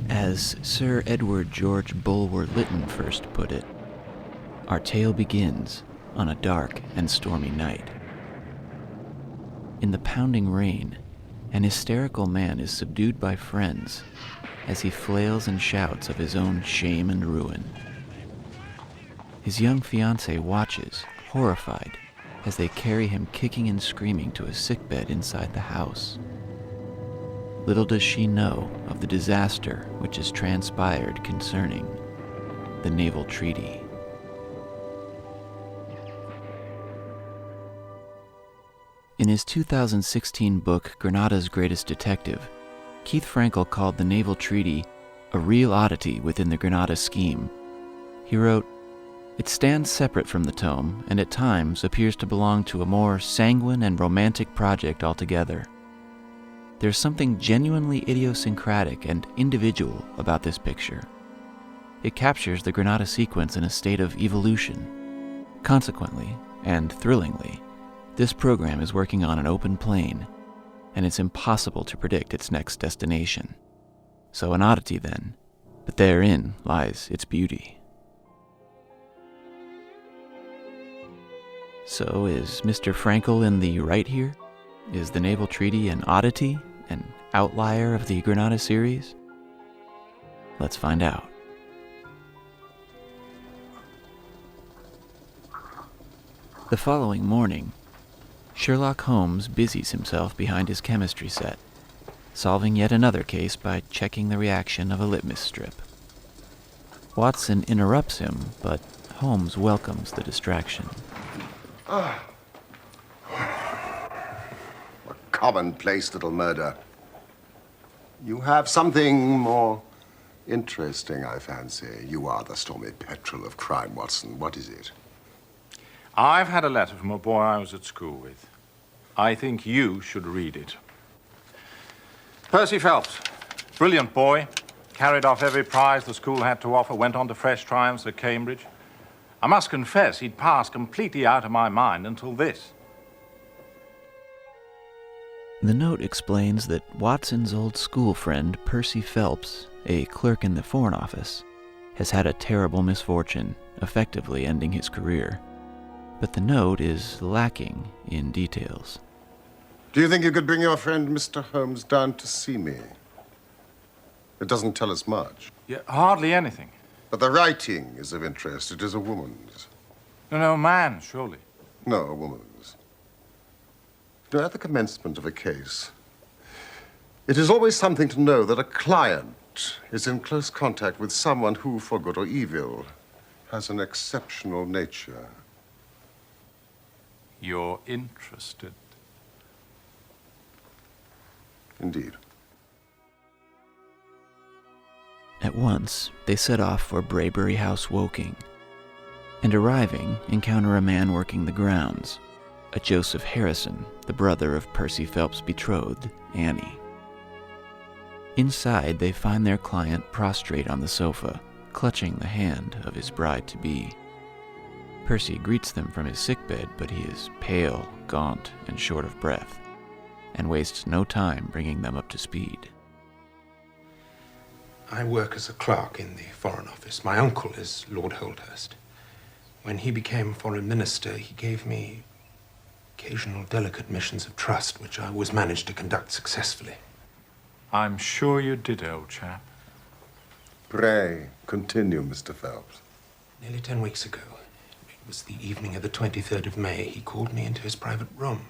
As Sir Edward George Bulwer Lytton first put it, our tale begins on a dark and stormy night. In the pounding rain, an hysterical man is subdued by friends as he flails and shouts of his own shame and ruin. His young fiancée watches, horrified, as they carry him kicking and screaming to a sickbed inside the house. Little does she know of the disaster which has transpired concerning the Naval Treaty. In his 2016 book, Granada's Greatest Detective, Keith Frankel called the Naval Treaty a real oddity within the Granada scheme. He wrote, "It stands separate from the tome, and at times appears to belong to a more sanguine and romantic project altogether. There's something genuinely idiosyncratic and individual about this picture. It captures the Granada sequence in a state of evolution. Consequently, and thrillingly, this program is working on an open plain, and it's impossible to predict its next destination. So an oddity then, but therein lies its beauty." So is Mr. Frankel in the right here? Is the Naval Treaty an oddity, an outlier of the Granada series? Let's find out. The following morning, Sherlock Holmes busies himself behind his chemistry set, solving yet another case by checking the reaction of a litmus strip. Watson interrupts him, but Holmes welcomes the distraction. Commonplace little murder. You have something more interesting, I fancy. You are the stormy petrel of crime, Watson. What is it? I've had a letter from a boy I was at school with. I think you should read it. Percy Phelps, brilliant boy, carried off every prize the school had to offer, went on to fresh triumphs at Cambridge. I must confess he'd passed completely out of my mind until this. The note explains that Watson's old school friend, Percy Phelps, a clerk in the Foreign Office, has had a terrible misfortune, effectively ending his career. But the note is lacking in details. Do you think you could bring your friend Mr. Holmes down to see me? It doesn't tell us much. Yeah, hardly anything. But the writing is of interest. It is a woman's. No, man, surely. No, a woman's. You know, at the commencement of a case, it is always something to know that a client is in close contact with someone who, for good or evil, has an exceptional nature. You're interested. Indeed. At once, they set off for Braybury House, Woking, and arriving, encounter a man working the grounds, a Joseph Harrison, the brother of Percy Phelps' betrothed, Annie. Inside, they find their client prostrate on the sofa, clutching the hand of his bride-to-be. Percy greets them from his sickbed, but he is pale, gaunt, and short of breath, and wastes no time bringing them up to speed. I work as a clerk in the Foreign Office. My uncle is Lord Holdhurst. When he became Foreign Minister, he gave me occasional delicate missions of trust, which I always managed to conduct successfully. I'm sure you did, old chap. Pray, continue, Mr. Phelps. Nearly 10 weeks ago, it was the evening of the 23rd of May, he called me into his private room.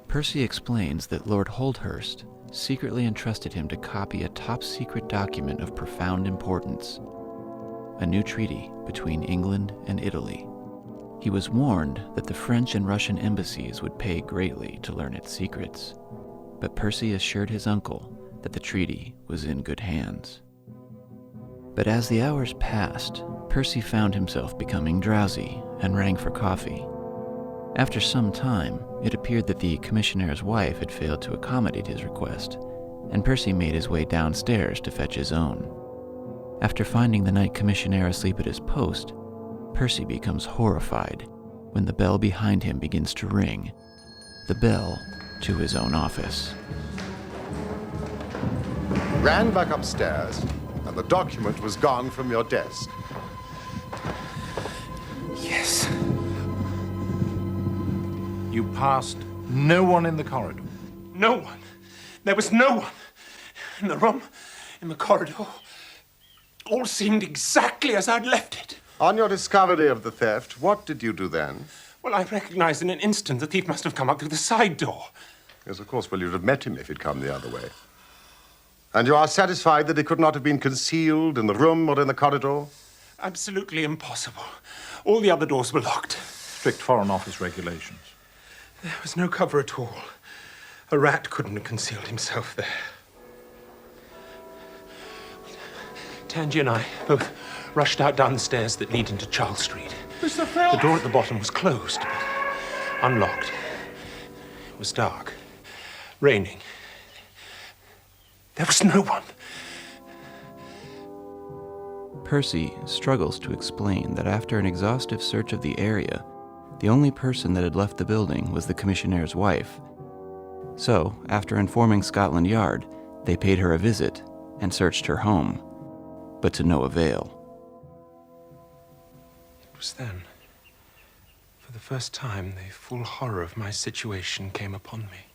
Percy explains that Lord Holdhurst secretly entrusted him to copy a top-secret document of profound importance, a new treaty between England and Italy. He was warned that the French and Russian embassies would pay greatly to learn its secrets, but Percy assured his uncle that the treaty was in good hands. But as the hours passed, Percy found himself becoming drowsy and rang for coffee. After some time, it appeared that the commissionnaire's wife had failed to accommodate his request, and Percy made his way downstairs to fetch his own. After finding the night commissionaire asleep at his post, Percy becomes horrified when the bell behind him begins to ring, the bell to his own office. Ran back upstairs, and the document was gone from your desk. Yes. You passed no one in the corridor? No one. There was no one. In the room, in the corridor, all seemed exactly as I'd left it. On your discovery of the theft, what did you do then? Well, I recognized in an instant the thief must have come up through the side door. Yes, of course. Well, you'd have met him if he'd come the other way. And you are satisfied that he could not have been concealed in the room or in the corridor? Absolutely impossible. All the other doors were locked. Strict Foreign Office regulations. There was no cover at all. A rat couldn't have concealed himself there. Tangi and I both rushed out down the stairs that lead into Charles Street. Mr. Phelps! The door at the bottom was closed, but unlocked. It was dark, raining. There was no one. Percy struggles to explain that after an exhaustive search of the area, the only person that had left the building was the commissionnaire's wife. So, after informing Scotland Yard, they paid her a visit and searched her home, but to no avail. It was then, for the first time, the full horror of my situation came upon me.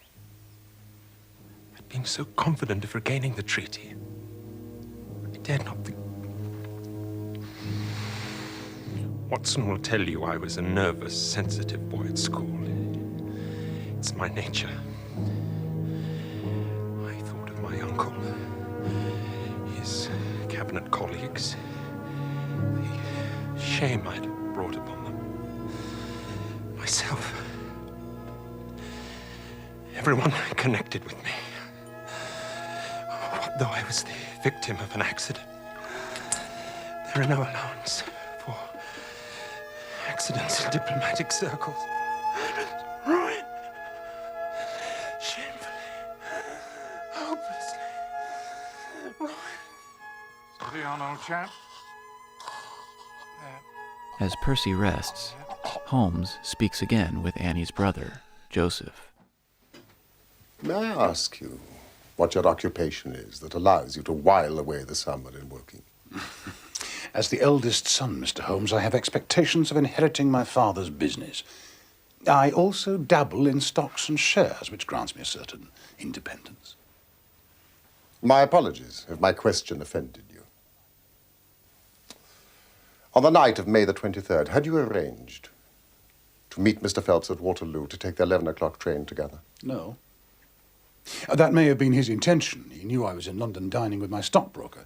I'd been so confident of regaining the treaty. I dared not think. Watson will tell you I was a nervous, sensitive boy at school. It's my nature. I thought of my uncle, his cabinet colleagues, the shame I'd brought upon them, myself, everyone connected with me. What though I was the victim of an accident? There are no allowance for accidents in diplomatic circles. Ruin. Shamefully. Hopelessly. Ruin. Steady on, old chap. As Percy rests, Holmes speaks again with Annie's brother, Joseph. May I ask you what your occupation is that allows you to while away the summer in working? As the eldest son, Mr. Holmes, I have expectations of inheriting my father's business. I also dabble in stocks and shares, which grants me a certain independence. My apologies if my question offended you. On the night of May the 23rd, had you arranged to meet Mr. Phelps at Waterloo to take the 11 o'clock train together? No. That may have been his intention. He knew I was in London dining with my stockbroker.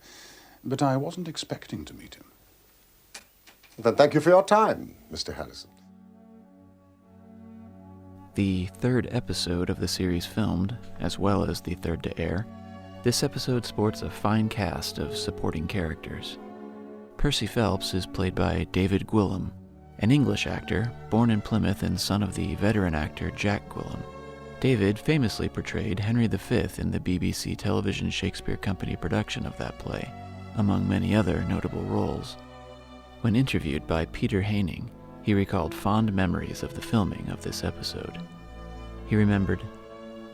But I wasn't expecting to meet him. Then thank you for your time, Mr. Harrison. The third episode of the series filmed, as well as the third to air, this episode sports a fine cast of supporting characters. Percy Phelps is played by David Gwilym, an English actor born in Plymouth and son of the veteran actor Jack Gwilym. David famously portrayed Henry V in the BBC Television Shakespeare Company production of that play, among many other notable roles. When interviewed by Peter Haining, he recalled fond memories of the filming of this episode. He remembered,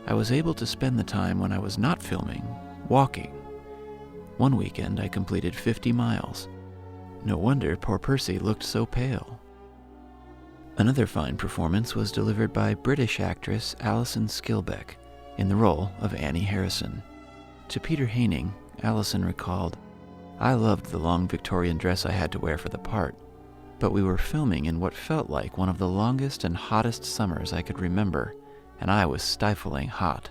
"I was able to spend the time when I was not filming, walking. One weekend I completed 50 miles. No wonder poor Percy looked so pale." Another fine performance was delivered by British actress Alison Skilbeck in the role of Annie Harrison. To Peter Haining, Alison recalled, "I loved the long Victorian dress I had to wear for the part, but we were filming in what felt like one of the longest and hottest summers I could remember, and I was stifling hot."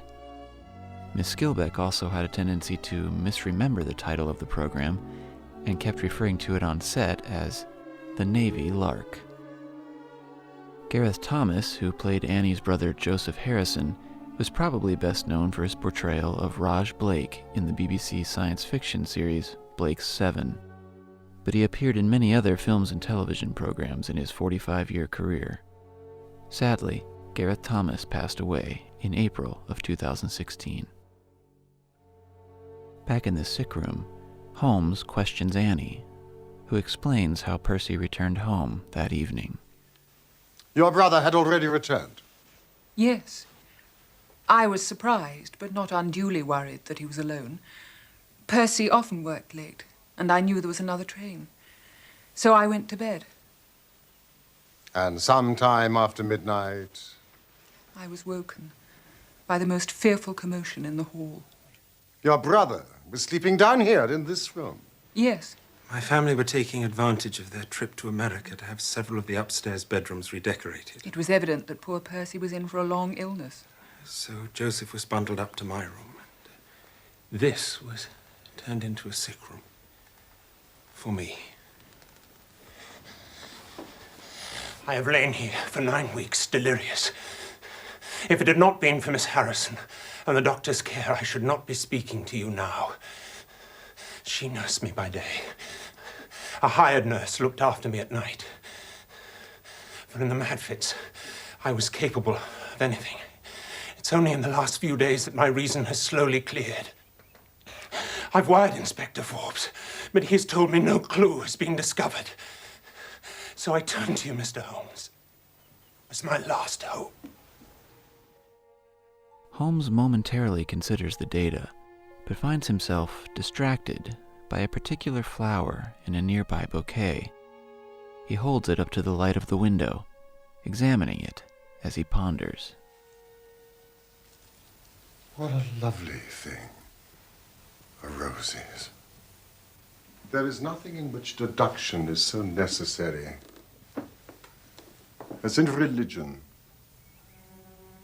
Miss Skilbeck also had a tendency to misremember the title of the program and kept referring to it on set as the Navy Lark. Gareth Thomas, who played Annie's brother Joseph Harrison, was probably best known for his portrayal of Raj Blake in the BBC science fiction series Blake's 7. But he appeared in many other films and television programs in his 45-year career. Sadly, Gareth Thomas passed away in April of 2016. Back in the sick room, Holmes questions Annie, who explains how Percy returned home that evening. Your brother had already returned. Yes. I was surprised, but not unduly worried that he was alone. Percy often worked late, and I knew there was another train. So I went to bed. And sometime after midnight... I was woken by the most fearful commotion in the hall. Your brother was sleeping down here in this room. Yes. My family were taking advantage of their trip to America to have several of the upstairs bedrooms redecorated. It was evident that poor Percy was in for a long illness. So Joseph was bundled up to my room. And this was turned into a sick room. For me. I have lain here for 9 weeks, delirious. If it had not been for Miss Harrison and the doctor's care, I should not be speaking to you now. She nursed me by day. A hired nurse looked after me at night. But in the mad fits, I was capable of anything. It's only in the last few days that my reason has slowly cleared. I've wired Inspector Forbes, but he's told me no clue has been discovered. So I turn to you, Mr. Holmes, as my last hope. Holmes momentarily considers the data, but finds himself distracted by a particular flower in a nearby bouquet. He holds it up to the light of the window, examining it as he ponders. What a lovely thing, a rose is. There is nothing in which deduction is so necessary as in religion.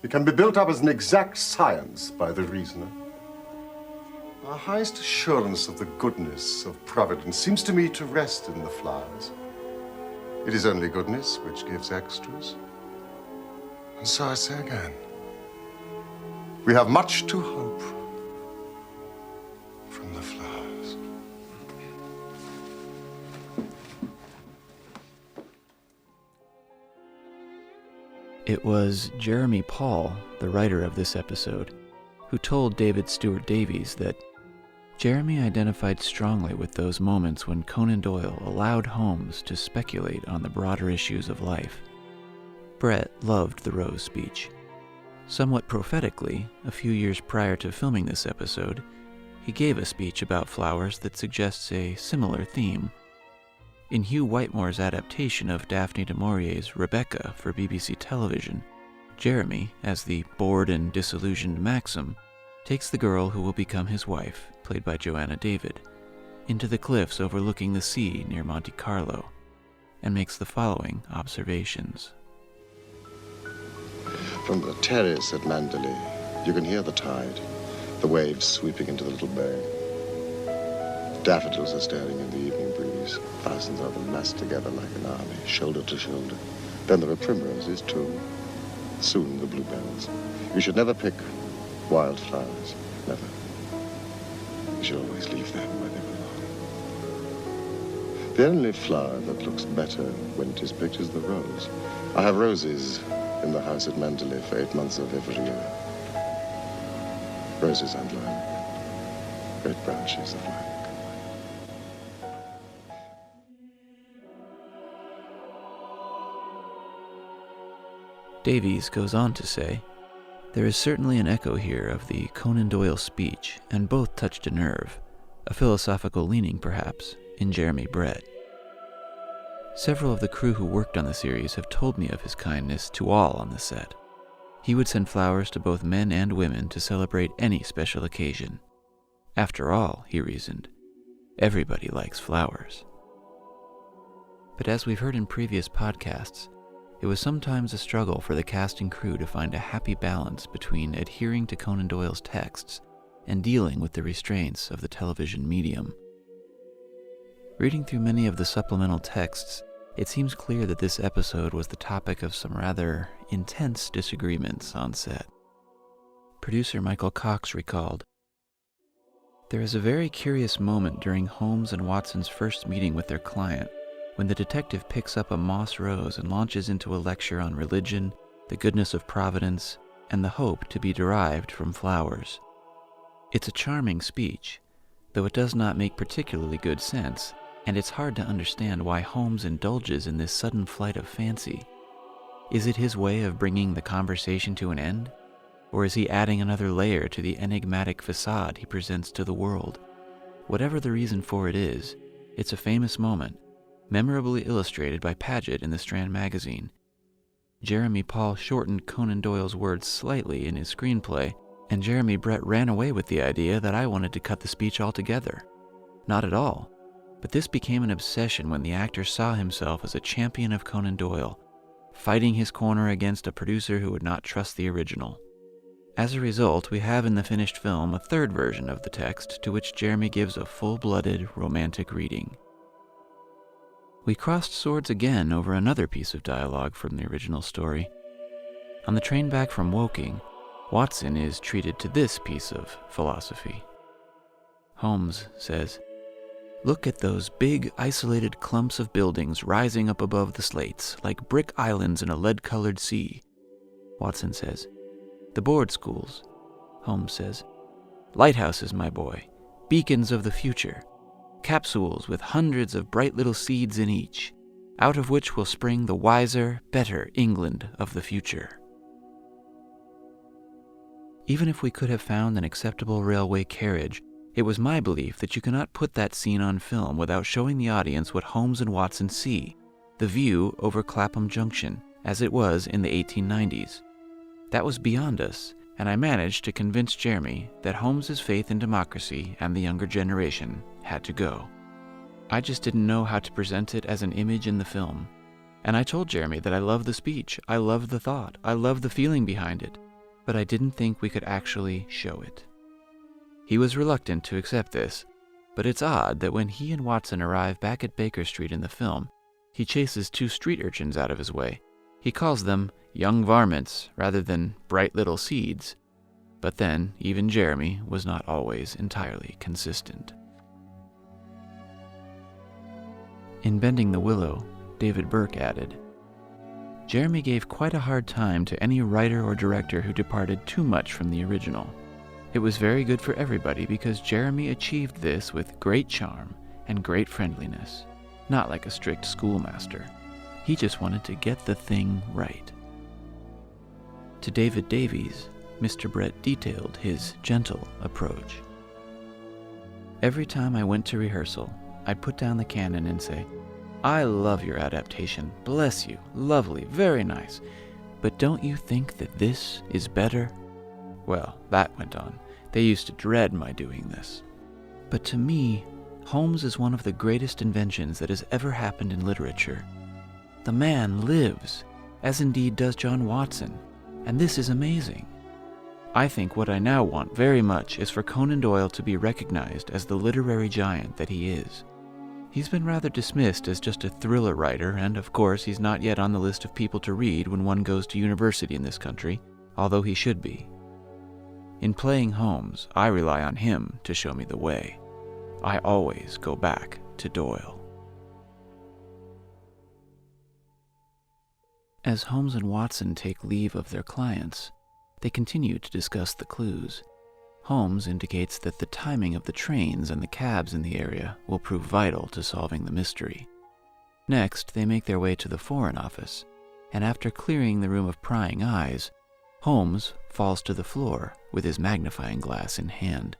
It can be built up as an exact science by the reasoner. Our highest assurance of the goodness of Providence seems to me to rest in the flowers. It is only goodness which gives extras. And so I say again, we have much to hope from the flowers. It was Jeremy Paul, the writer of this episode, who told David Stewart Davies that Jeremy identified strongly with those moments when Conan Doyle allowed Holmes to speculate on the broader issues of life. Brett loved the Rose speech. Somewhat prophetically, a few years prior to filming this episode, he gave a speech about flowers that suggests a similar theme. In Hugh Whitemore's adaptation of Daphne du Maurier's Rebecca for BBC television, Jeremy, as the bored and disillusioned Maxim, takes the girl who will become his wife, played by Joanna David, into the cliffs overlooking the sea near Monte Carlo, and makes the following observations. From the terrace at Mandalay, you can hear the tide, the waves sweeping into the little bay. Daffodils are staring in the evening breeze, thousands of them massed together like an army, shoulder to shoulder. Then there are primroses, too. Soon the bluebells. You should never pick wildflowers, never. You should always leave them where they belong. The only flower that looks better when it is picked is the rose. I have roses in the house at Mandalay for 8 months of every year. Roses and lilac, great branches of lilac. Davies goes on to say, there is certainly an echo here of the Conan Doyle speech, and both touched a nerve, a philosophical leaning perhaps, in Jeremy Brett. Several of the crew who worked on the series have told me of his kindness to all on the set. He would send flowers to both men and women to celebrate any special occasion. After all, he reasoned, everybody likes flowers. But as we've heard in previous podcasts, it was sometimes a struggle for the cast and crew to find a happy balance between adhering to Conan Doyle's texts and dealing with the restraints of the television medium. Reading through many of the supplemental texts, it seems clear that this episode was the topic of some rather intense disagreements on set. Producer Michael Cox recalled, "There is a very curious moment during Holmes and Watson's first meeting with their client, when the detective picks up a moss rose and launches into a lecture on religion, the goodness of Providence, and the hope to be derived from flowers. It's a charming speech, though it does not make particularly good sense, and it's hard to understand why Holmes indulges in this sudden flight of fancy. Is it his way of bringing the conversation to an end? Or is he adding another layer to the enigmatic facade he presents to the world? Whatever the reason for it is, it's a famous moment, memorably illustrated by Paget in the Strand magazine. Jeremy Paul shortened Conan Doyle's words slightly in his screenplay, and Jeremy Brett ran away with the idea that I wanted to cut the speech altogether. Not at all. But this became an obsession when the actor saw himself as a champion of Conan Doyle, fighting his corner against a producer who would not trust the original. As a result, we have in the finished film a third version of the text to which Jeremy gives a full-blooded, romantic reading. We crossed swords again over another piece of dialogue from the original story. On the train back from Woking, Watson is treated to this piece of philosophy. Holmes says, "Look at those big, isolated clumps of buildings rising up above the slates, like brick islands in a lead-colored sea." Watson says, "The board schools." Holmes says, "Lighthouses, my boy, beacons of the future, capsules with hundreds of bright little seeds in each, out of which will spring the wiser, better England of the future." Even if we could have found an acceptable railway carriage, it was my belief that you cannot put that scene on film without showing the audience what Holmes and Watson see, the view over Clapham Junction, as it was in the 1890s. That was beyond us, and I managed to convince Jeremy that Holmes's faith in democracy and the younger generation had to go. I just didn't know how to present it as an image in the film. And I told Jeremy that I loved the speech, I loved the thought, I loved the feeling behind it, but I didn't think we could actually show it. He was reluctant to accept this, but it's odd that when he and Watson arrive back at Baker Street in the film, he chases two street urchins out of his way. He calls them young varmints rather than bright little seeds. But then, even Jeremy was not always entirely consistent. In Bending the Willow, David Burke added, "Jeremy gave quite a hard time to any writer or director who departed too much from the original. It was very good for everybody because Jeremy achieved this with great charm and great friendliness, not like a strict schoolmaster. He just wanted to get the thing right." To David Davies, Mr. Brett detailed his gentle approach. "Every time I went to rehearsal, I'd put down the cannon and say, 'I love your adaptation. Bless you. Lovely. Very nice. But don't you think that this is better?' Well, that went on. They used to dread my doing this. But to me, Holmes is one of the greatest inventions that has ever happened in literature. The man lives, as indeed does John Watson, and this is amazing. I think what I now want very much is for Conan Doyle to be recognized as the literary giant that he is. He's been rather dismissed as just a thriller writer, and of course he's not yet on the list of people to read when one goes to university in this country, although he should be. In playing Holmes, I rely on him to show me the way. I always go back to Doyle." As Holmes and Watson take leave of their clients, they continue to discuss the clues. Holmes indicates that the timing of the trains and the cabs in the area will prove vital to solving the mystery. Next, they make their way to the Foreign Office, and after clearing the room of prying eyes, Holmes falls to the floor with his magnifying glass in hand.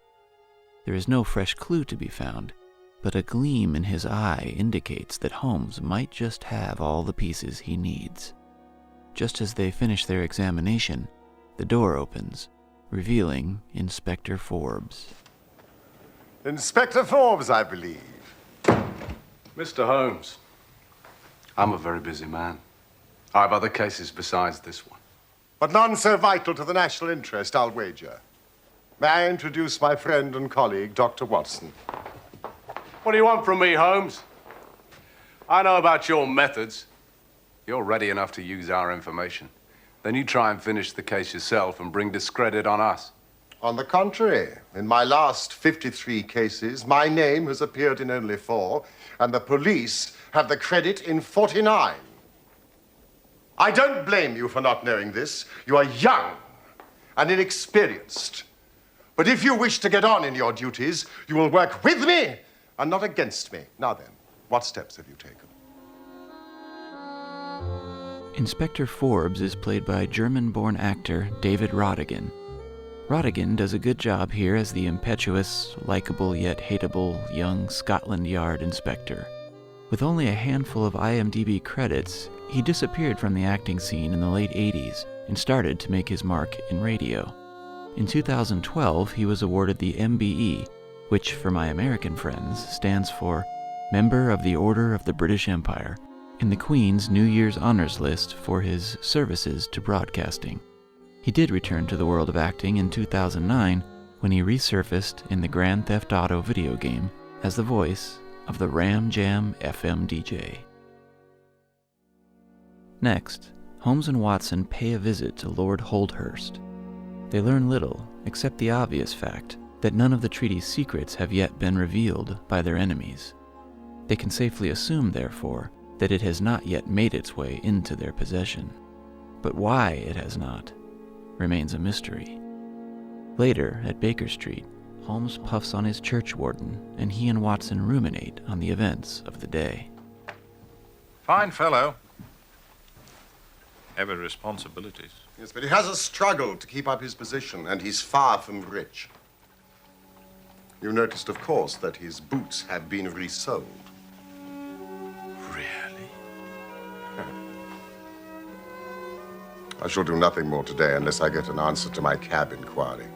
There is no fresh clue to be found, but a gleam in his eye indicates that Holmes might just have all the pieces he needs. Just as they finish their examination, the door opens, revealing Inspector Forbes. Inspector Forbes, I believe. Mr. Holmes, I'm a very busy man. I have other cases besides this one. But none so vital to the national interest, I'll wager. May I introduce my friend and colleague, Dr. Watson? What do you want from me, Holmes? I know about your methods. You're ready enough to use our information. Then you try and finish the case yourself and bring discredit on us. On the contrary, in my last 53 cases, my name has appeared in only 4, and the police have the credit in 49. I don't blame you for not knowing this. You are young and inexperienced. But if you wish to get on in your duties, you will work with me and not against me. Now then, what steps have you taken? Inspector Forbes is played by German-born actor David Rodigan. Rodigan does a good job here as the impetuous, likable yet hateable young Scotland Yard inspector. With only a handful of IMDb credits, he disappeared from the acting scene in the late 80s and started to make his mark in radio. In 2012, he was awarded the MBE, which for my American friends stands for Member of the Order of the British Empire, in the Queen's New Year's Honours List for his services to broadcasting. He did return to the world of acting in 2009 when he resurfaced in the Grand Theft Auto video game as the voice of the Ram Jam FM DJ. Next, Holmes and Watson pay a visit to Lord Holdhurst. They learn little except the obvious fact that none of the treaty's secrets have yet been revealed by their enemies. They can safely assume, therefore, that it has not yet made its way into their possession. But why it has not remains a mystery. Later, at Baker Street, Holmes puffs on his church warden, and he and Watson ruminate on the events of the day. Fine fellow. Heavy responsibilities. Yes, but he has a struggle to keep up his position, and he's far from rich. You noticed, of course, that his boots have been resold. Really? I shall do nothing more today unless I get an answer to my cab inquiry.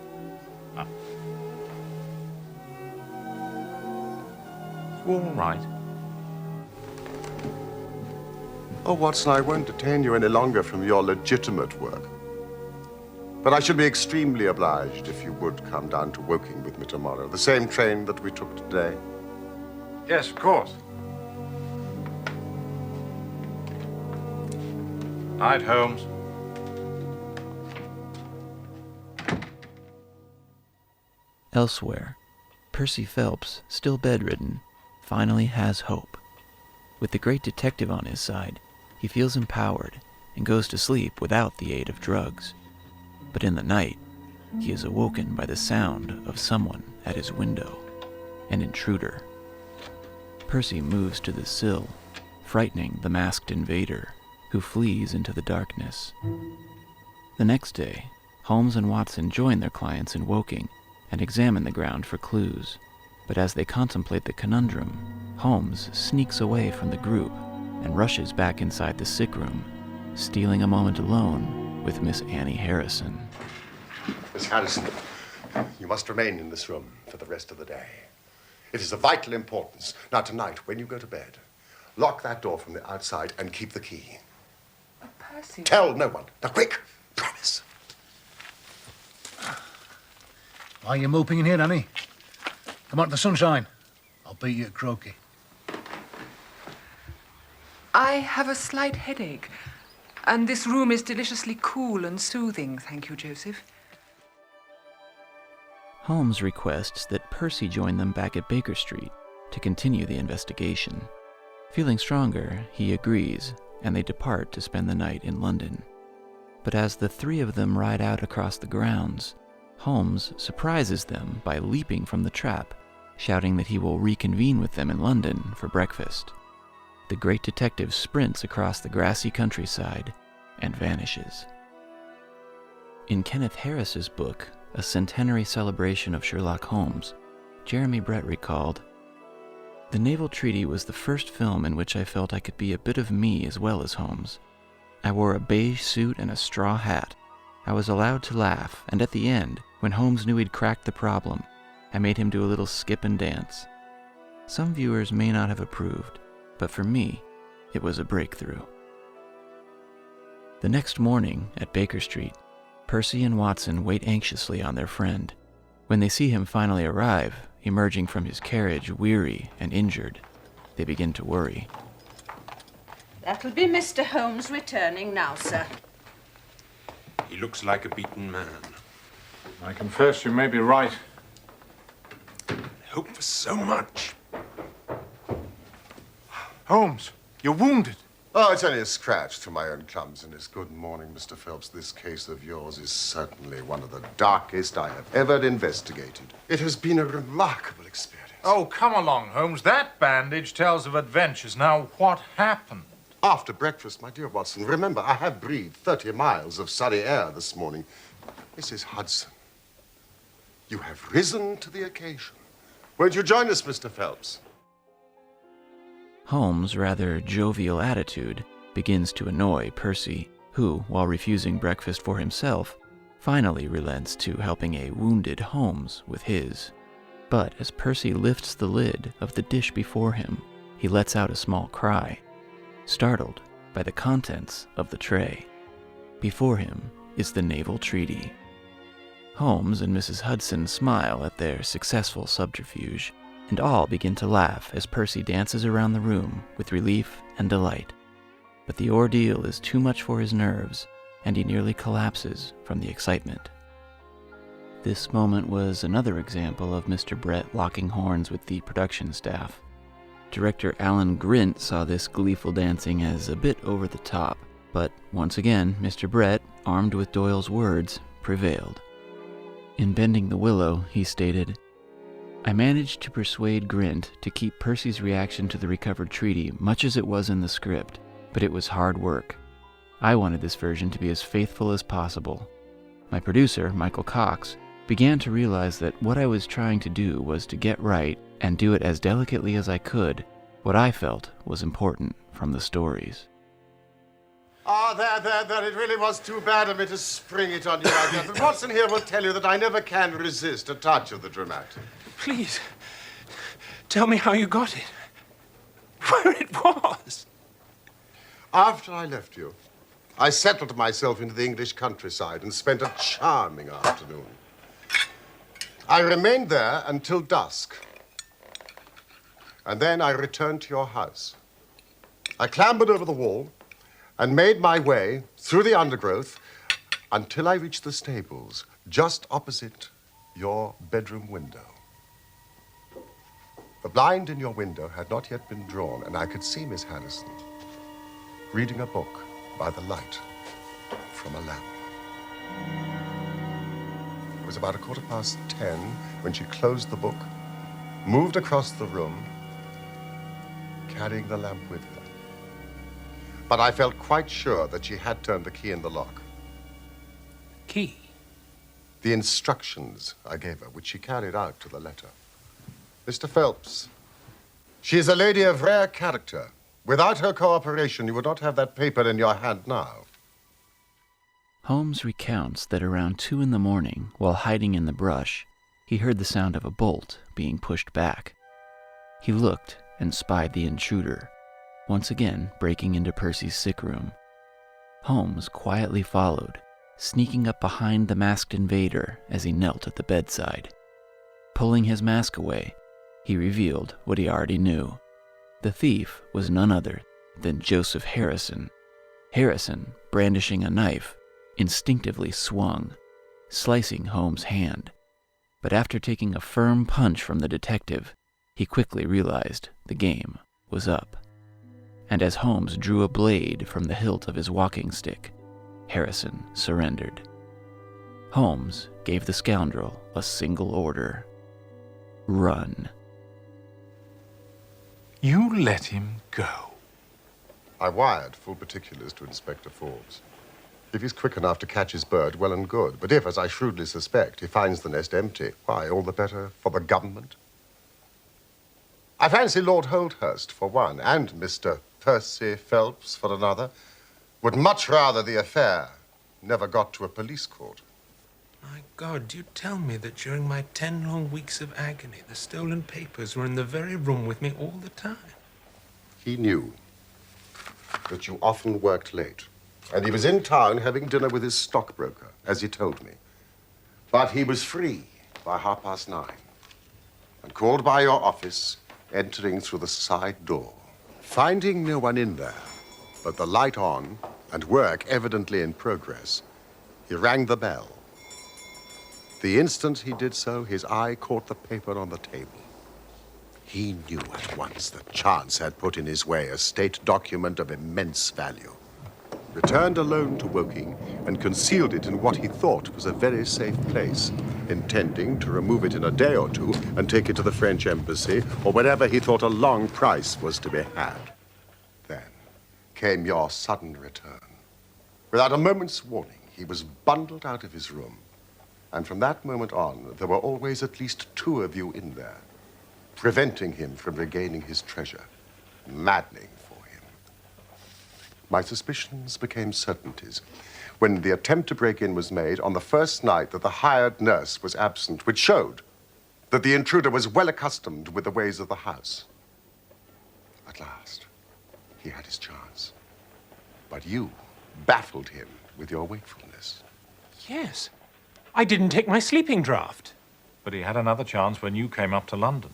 You all right? Oh, Watson, I won't detain you any longer from your legitimate work. But I should be extremely obliged if you would come down to Woking with me tomorrow. The same train that we took today. Yes, of course. Night, Holmes. Elsewhere, Percy Phelps, still bedridden, finally has hope. With the great detective on his side, he feels empowered and goes to sleep without the aid of drugs. But in the night, he is awoken by the sound of someone at his window, an intruder. Percy moves to the sill, frightening the masked invader, who flees into the darkness. The next day, Holmes and Watson join their clients in Woking and examine the ground for clues. But as they contemplate the conundrum, Holmes sneaks away from the group and rushes back inside the sick room, stealing a moment alone with Miss Annie Harrison. Miss Harrison, you must remain in this room for the rest of the day. It is of vital importance. Now, tonight, when you go to bed, lock that door from the outside and keep the key. Percy. Tell no one. Now, quick! Promise. Why are you moping in here, Annie? Come out to the sunshine. I'll beat you at croquet. I have a slight headache, and this room is deliciously cool and soothing, thank you, Joseph. Holmes requests that Percy join them back at Baker Street to continue the investigation. Feeling stronger, he agrees, and they depart to spend the night in London. But as the three of them ride out across the grounds, Holmes surprises them by leaping from the trap, shouting that he will reconvene with them in London for breakfast. The great detective sprints across the grassy countryside and vanishes. In Kenneth Harris's book, A Centenary Celebration of Sherlock Holmes, Jeremy Brett recalled, "The Naval Treaty was the first film in which I felt I could be a bit of me as well as Holmes. I wore a beige suit and a straw hat. I was allowed to laugh, and at the end, when Holmes knew he'd cracked the problem, I made him do a little skip and dance. Some viewers may not have approved, but for me, it was a breakthrough." The next morning at Baker Street, Percy and Watson wait anxiously on their friend. When they see him finally arrive, emerging from his carriage weary and injured, they begin to worry. That'll be Mr. Holmes returning now, sir. He looks like a beaten man. I confess you may be right. I hope for so much. Holmes, you're wounded. Oh, it's only a scratch through my own clumsiness. Good morning, Mr. Phelps. This case of yours is certainly one of the darkest I have ever investigated. It has been a remarkable experience. Oh, come along, Holmes. That bandage tells of adventures. Now, what happened? After breakfast, my dear Watson, remember, I have breathed 30 miles of sunny air this morning. Mrs. Hudson, you have risen to the occasion. Won't you join us, Mr. Phelps? Holmes' rather jovial attitude begins to annoy Percy, who, while refusing breakfast for himself, finally relents to helping a wounded Holmes with his. But as Percy lifts the lid of the dish before him, he lets out a small cry, startled by the contents of the tray. Before him is the Naval Treaty. Holmes and Mrs. Hudson smile at their successful subterfuge, and all begin to laugh as Percy dances around the room with relief and delight. But the ordeal is too much for his nerves, and he nearly collapses from the excitement. This moment was another example of Mr. Brett locking horns with the production staff. Director Alan Grint saw this gleeful dancing as a bit over the top, but once again, Mr. Brett, armed with Doyle's words, prevailed. In Bending the Willow, he stated, "I managed to persuade Grint to keep Percy's reaction to the recovered treaty much as it was in the script, but it was hard work. I wanted this version to be as faithful as possible. My producer, Michael Cox, began to realize that what I was trying to do was to get right and do it as delicately as I could, what I felt was important from the stories." There. It really was too bad of me to spring it on you like that. But Watson here will tell you that I never can resist a touch of the dramatic. Please, tell me how you got it. Where it was. After I left you, I settled myself into the English countryside and spent a charming afternoon. I remained there until dusk. And then I returned to your house. I clambered over the wall and made my way through the undergrowth until I reached the stables just opposite your bedroom window. The blind in your window had not yet been drawn, and I could see Miss Harrison reading a book by the light from a lamp. It was about 10:15 when she closed the book, moved across the room, carrying the lamp with her. But I felt quite sure that she had turned the key in the lock. Key? The instructions I gave her, which she carried out to the letter. Mr. Phelps, she is a lady of rare character. Without her cooperation, you would not have that paper in your hand now. Holmes recounts that around 2 a.m, while hiding in the brush, he heard the sound of a bolt being pushed back. He looked and spied the intruder, once again breaking into Percy's sick room. Holmes quietly followed, sneaking up behind the masked invader as he knelt at the bedside. Pulling his mask away, he revealed what he already knew. The thief was none other than Joseph Harrison. Harrison, brandishing a knife, instinctively swung, slicing Holmes' hand. But after taking a firm punch from the detective, he quickly realized the game was up. And as Holmes drew a blade from the hilt of his walking stick, Harrison surrendered. Holmes gave the scoundrel a single order: run. You let him go. I wired full particulars to Inspector Forbes. If he's quick enough to catch his bird, well and good. But if, as I shrewdly suspect, he finds the nest empty, why, all the better for the government. I fancy Lord Holdhurst, for one, and Mr. Percy Phelps, for another, would much rather the affair never got to a police court. My God, you tell me that during my 10 long weeks of agony, the stolen papers were in the very room with me all the time? He knew that you often worked late, and he was in town having dinner with his stockbroker, as he told me. But he was free, by 9:30, and called by your office, entering through the side door. Finding no one in there, but the light on and work evidently in progress, he rang the bell. The instant he did so, his eye caught the paper on the table. He knew at once that chance had put in his way a state document of immense value. Returned alone to Woking and concealed it in what he thought was a very safe place, intending to remove it in a day or two and take it to the French embassy or wherever he thought a long price was to be had. Then came your sudden return. Without a moment's warning, he was bundled out of his room. And from that moment on, there were always at least 2 of you in there, preventing him from regaining his treasure, maddening for him. My suspicions became certainties when the attempt to break in was made on the first night that the hired nurse was absent, which showed that the intruder was well accustomed with the ways of the house. At last, he had his chance. But you baffled him with your wakefulness. Yes. I didn't take my sleeping draught. But he had another chance when you came up to London.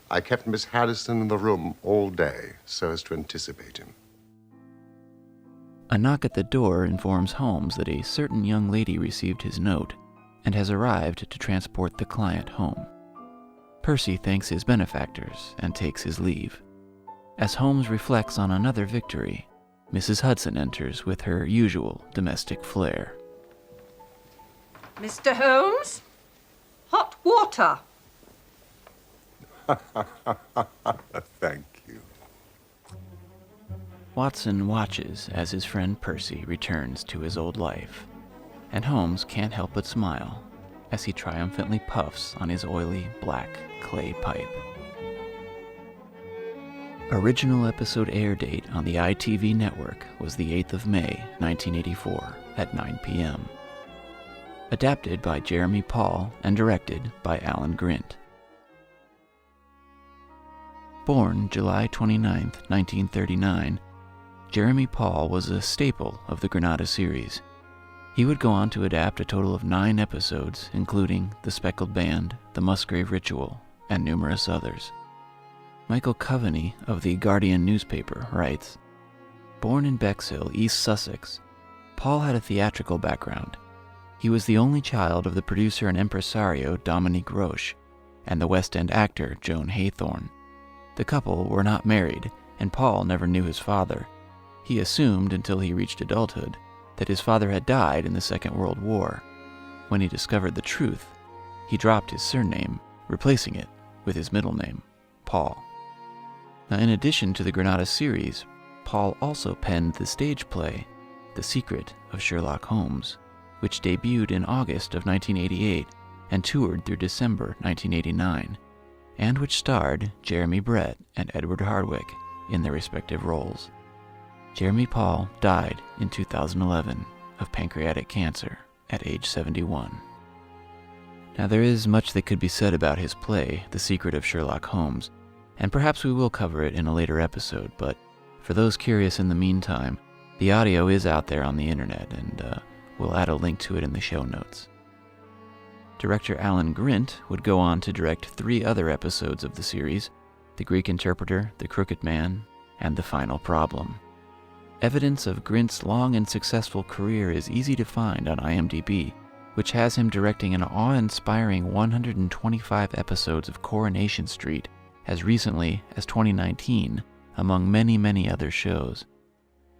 I kept Miss Harrison in the room all day so as to anticipate him. A knock at the door informs Holmes that a certain young lady received his note and has arrived to transport the client home. Percy thanks his benefactors and takes his leave. As Holmes reflects on another victory, Mrs. Hudson enters with her usual domestic flair. Mr. Holmes? Hot water. Thank you. Watson watches as his friend Percy returns to his old life, and Holmes can't help but smile as he triumphantly puffs on his oily black clay pipe. Original episode air date on the ITV network was the 8th of May, 1984 at 9 p.m. Adapted by Jeremy Paul and directed by Alan Grint. Born July 29, 1939, Jeremy Paul was a staple of the Granada series. He would go on to adapt a total of 9 episodes, including The Speckled Band, The Musgrave Ritual, and numerous others. Michael Coveney of the Guardian newspaper writes, born in Bexhill, East Sussex, Paul had a theatrical background. He was the only child of the producer and impresario Dominique Roche and the West End actor Joan Haythorne. The couple were not married, and Paul never knew his father. He assumed until he reached adulthood that his father had died in the Second World War. When he discovered the truth, he dropped his surname, replacing it with his middle name, Paul. Now, in addition to the Granada series, Paul also penned the stage play, The Secret of Sherlock Holmes, which debuted in August of 1988 and toured through December 1989, and which starred Jeremy Brett and Edward Hardwicke in their respective roles. Jeremy Paul died in 2011 of pancreatic cancer at age 71. Now, there is much that could be said about his play, The Secret of Sherlock Holmes, and perhaps we will cover it in a later episode, but for those curious in the meantime, the audio is out there on the internet, and we'll add a link to it in the show notes. Director Alan Grint would go on to direct 3 other episodes of the series, The Greek Interpreter, The Crooked Man, and The Final Problem. Evidence of Grint's long and successful career is easy to find on IMDb, which has him directing an awe-inspiring 125 episodes of Coronation Street as recently as 2019, among many, many other shows.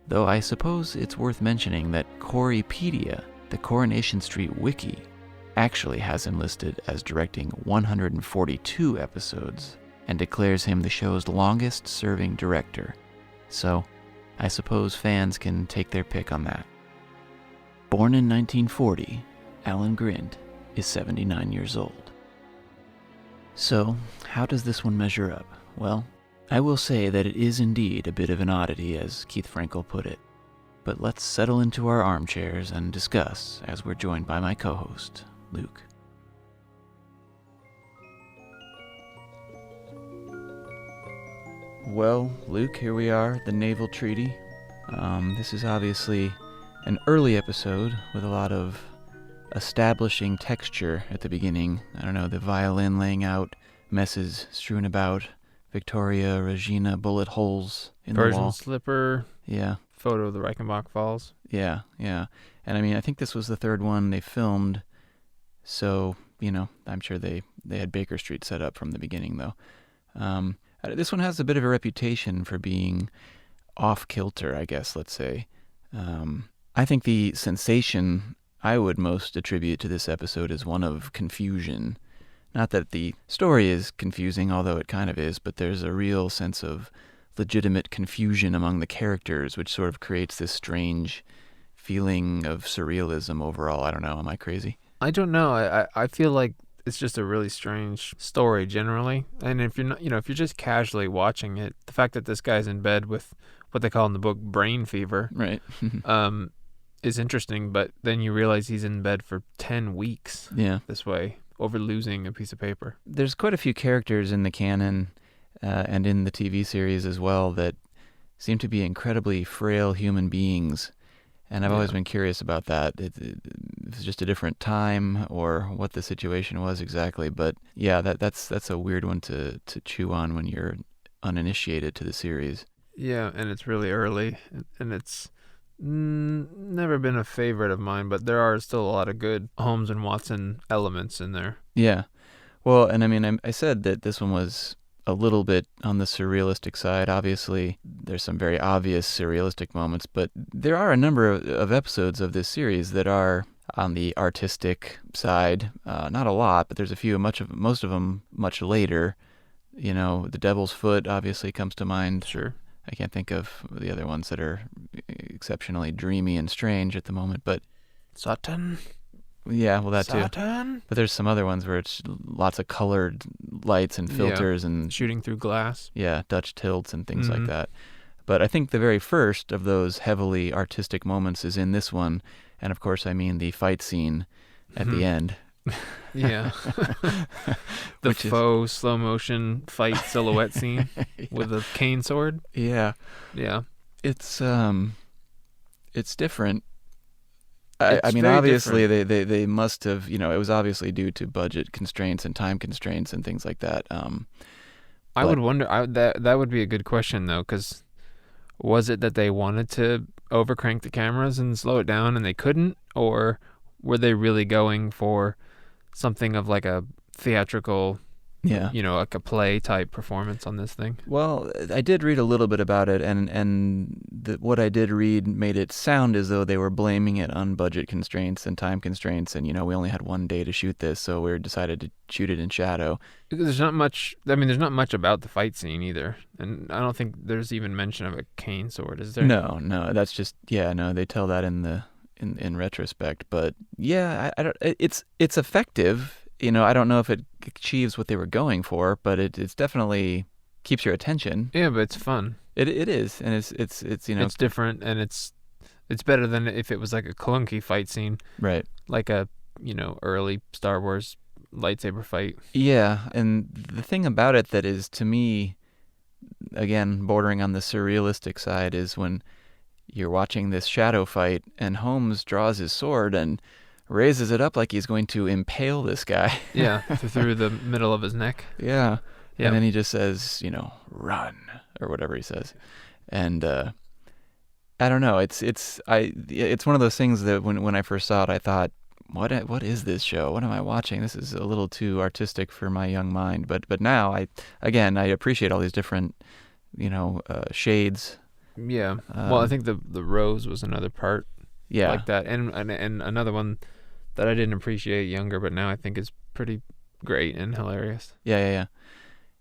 Though I suppose it's worth mentioning that Coripedia, the Coronation Street wiki, actually has him listed as directing 142 episodes and declares him the show's longest-serving director. So, I suppose fans can take their pick on that. Born in 1940, Alan Grint is 79 years old. So, how does this one measure up? Well, I will say that it is indeed a bit of an oddity, as Keith Frankel put it. But let's settle into our armchairs and discuss as we're joined by my co-host, Luke. Well, Luke, here we are, the Naval Treaty. This is obviously an early episode with a lot of establishing texture at the beginning. I don't know, the violin laying out, messes strewn about, Victoria, Regina, bullet holes in the Persian wall. slipper. Yeah. Photo of the Reichenbach Falls. Yeah, yeah. And I mean, I think this was the third one they filmed, so, you know, I'm sure they had Baker Street set up from the beginning, though. This one has a bit of a reputation for being off-kilter, I guess, let's say. I think the sensation I would most attribute to this episode is one of confusion. Not that the story is confusing, although it kind of is, but there's a real sense of legitimate confusion among the characters, which sort of creates this strange feeling of surrealism overall. I don't know. Am I crazy? I don't know. I feel like it's just a really strange story generally. And if you're not, if you're just casually watching it, the fact that this guy's in bed with what they call in the book brain fever, right, is interesting. But then you realize he's in bed for 10 weeks. Yeah, this way over losing a piece of paper. There's quite a few characters in the canon and in the TV series as well that seem to be incredibly frail human beings. And I've always been curious about that. It's just a different time or what the situation was exactly. But yeah, that's a weird one to chew on when you're uninitiated to the series. Yeah, and it's really early, and it's never been a favorite of mine, but there are still a lot of good Holmes and Watson elements in there. Yeah. Well, and I mean, I said that this one was a little bit on the surrealistic side. Obviously, there's some very obvious surrealistic moments, but there are a number of episodes of this series that are on the artistic side. Not a lot, but there's a few, most of them much later. You know, The Devil's Foot obviously comes to mind. Sure. I can't think of the other ones that are exceptionally dreamy and strange at the moment, but Satan. Yeah, well, that Satan. too. But there's some other ones where it's lots of colored lights and filters and shooting through glass. Yeah, Dutch tilts and things like that. But I think the very first of those heavily artistic moments is in this one, and of course I mean the fight scene at the end. Yeah. The faux slow motion fight silhouette scene with a cane sword. Yeah. Yeah. It's different. I mean, obviously they must have, it was obviously due to budget constraints and time constraints and things like that. I would wonder, that would be a good question though, because was it that they wanted to overcrank the cameras and slow it down and they couldn't, or were they really going for something of like a theatrical, like a play type performance on this thing? Well, I did read a little bit about it, and what I did read made it sound as though they were blaming it on budget constraints and time constraints, and we only had one day to shoot this, so we decided to shoot it in shadow. There's not much. I mean, there's not much about the fight scene either, and I don't think there's even mention of a cane sword, is there? No, that's just they tell that in retrospect, but yeah, I don't. It's effective. I don't know if it achieves what they were going for, but it's definitely keeps your attention. Yeah, but it's fun. It is, and it's it's different, and it's better than if it was like a clunky fight scene, right? Like a early Star Wars lightsaber fight. Yeah, and the thing about it that is to me, again, bordering on the surrealistic side, is when you're watching this shadow fight, and Holmes draws his sword and raises it up like he's going to impale this guy. Yeah, through the middle of his neck. Yeah. And then he just says, run, or whatever he says. And I don't know, it's one of those things that when I first saw it, I thought, what is this show? What am I watching? This is a little too artistic for my young mind. But now I appreciate all these different, shades. Yeah. Well, I think the rose was another part. Yeah. Like that. And another one that I didn't appreciate younger, but now I think is pretty great and hilarious. Yeah.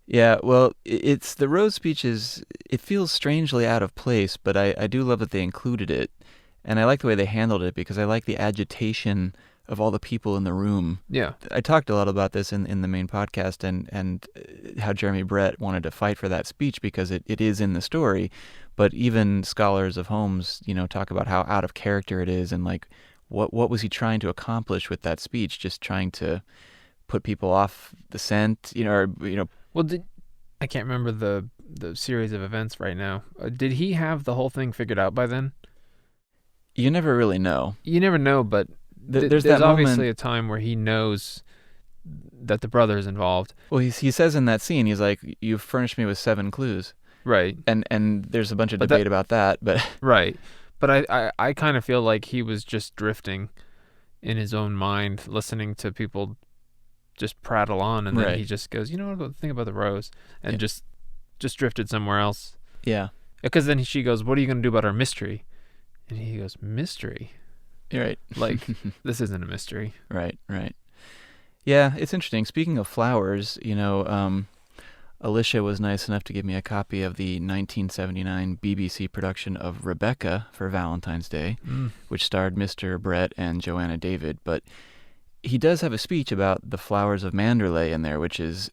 Yeah, well, it's the Rose speech it feels strangely out of place, but I do love that they included it. And I like the way they handled it because I like the agitation of all the people in the room. Yeah. I talked a lot about this in the main podcast and how Jeremy Brett wanted to fight for that speech because it is in the story. But even scholars of Holmes, talk about how out of character it is and like what was he trying to accomplish with that speech? Just trying to put people off the scent, Well, I can't remember the series of events right now. Did he have the whole thing figured out by then? You never really know. You never know, but there's that obviously moment, a time where he knows that the brother is involved. Well, he says in that scene, he's like, "You've furnished me with 7 clues." Right. And there's a bunch of debate about that, but right. But I kind of feel like he was just drifting in his own mind, listening to people just prattle on, and then he just goes, "I'll go think about the rose," and just drifted somewhere else. Yeah. Because then she goes, "What are you going to do about our mystery?" And he goes, "Mystery?" You're right. Like, this isn't a mystery. Right. Yeah, it's interesting. Speaking of flowers, Alicia was nice enough to give me a copy of the 1979 BBC production of Rebecca for Valentine's Day, which starred Mr. Brett and Joanna David. But he does have a speech about the flowers of Manderley in there, which is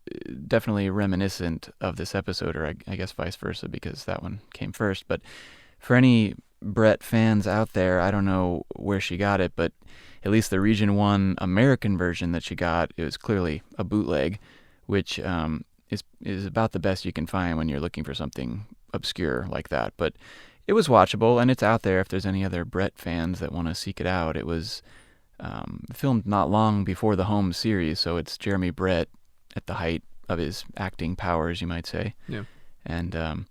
definitely reminiscent of this episode, or I guess vice versa, because that one came first. But for any Brett fans out there, I don't know where she got it, but at least the Region 1 American version that she got, it was clearly a bootleg, which is about the best you can find when you're looking for something obscure like that. But it was watchable, and it's out there if there's any other Brett fans that want to seek it out. It was filmed not long before the Holmes series, so it's Jeremy Brett at the height of his acting powers, you might say. Yeah. And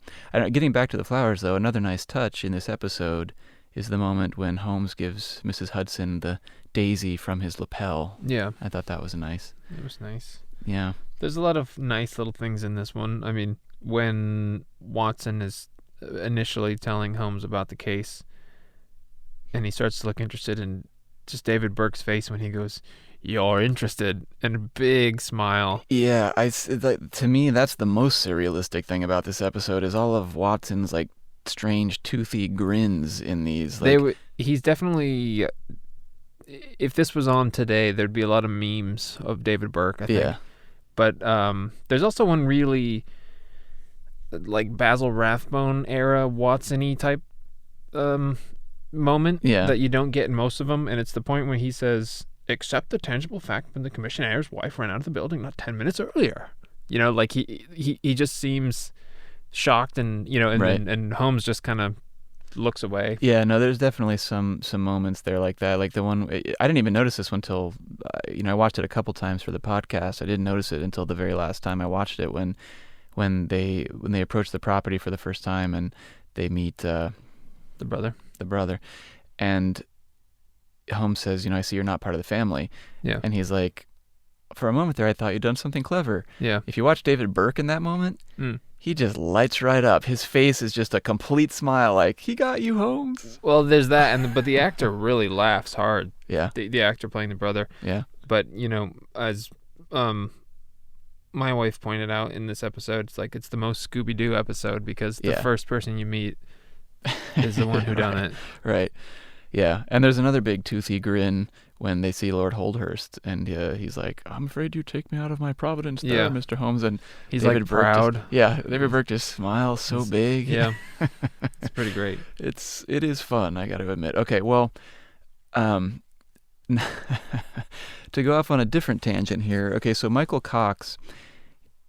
getting back to the flowers, though, another nice touch in this episode is the moment when Holmes gives Mrs. Hudson the daisy from his lapel. Yeah. I thought that was nice. It was nice. Yeah. There's a lot of nice little things in this one. I mean, when Watson is initially telling Holmes about the case, and he starts to look interested, and just David Burke's face when he goes, "You're interested," and a big smile. Yeah, to me, that's the most surrealistic thing about this episode is all of Watson's like strange toothy grins in these. Like, he's definitely. If this was on today, there'd be a lot of memes of David Burke, I think. Yeah. But there's also one really like Basil Rathbone era Watson-y type moment that you don't get in most of them, and it's the point when he says, "Accept the tangible fact when the commissionaire's wife ran out of the building not 10 minutes earlier." Like he just seems shocked, and and Holmes just kind of looks away. Yeah, no, there's definitely some moments there like that. Like the one, I didn't even notice this one until, I watched it a couple times for the podcast. I didn't notice it until the very last time I watched it when they approach the property for the first time and they meet the brother, and Holmes says, "I see you're not part of the family." Yeah. And he's like, "For a moment there, I thought you'd done something clever." Yeah. If you watch David Burke in that moment, he just lights right up. His face is just a complete smile, like, "He got you, Holmes." Well, there's that, but the actor really laughs hard. Yeah. The actor playing the brother. Yeah. But as my wife pointed out in this episode, it's the most Scooby-Doo episode because the first person you meet is the one who done it. Right. Yeah. And there's another big toothy grin when they see Lord Holdhurst, and he's like, "I'm afraid you take me out of my providence there, Mr. Holmes." And he's David like proud. David Burke just smiles so big. Yeah. It's pretty great. It is fun, I got to admit. Okay, well, to go off on a different tangent here. Okay, so Michael Cox,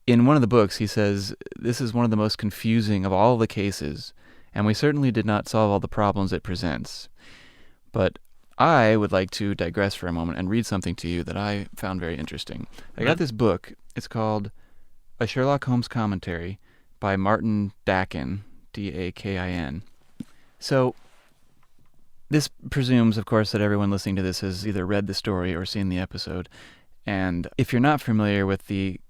in one of the books, he says, "This is one of the most confusing of all the cases, and we certainly did not solve all the problems it presents." But I would like to digress for a moment and read something to you that I found very interesting. I got this book. It's called A Sherlock Holmes Commentary by Martin Dakin, Dakin. So this presumes, of course, that everyone listening to this has either read the story or seen the episode. And if you're not familiar with the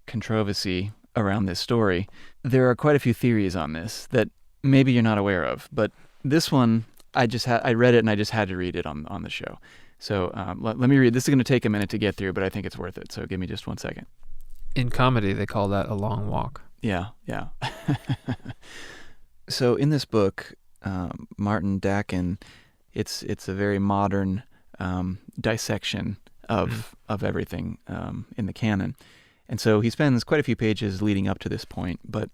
controversy around this story, there are quite a few theories on this that maybe you're not aware of. But this one, I read it and I just had to read it on the show. So let me read. This is going to take a minute to get through, but I think it's worth it. So give me just 1 second. In comedy, they call that a long walk. Yeah. So in this book, Martin Dakin, it's a very modern dissection of everything in the canon. And so he spends quite a few pages leading up to this point, but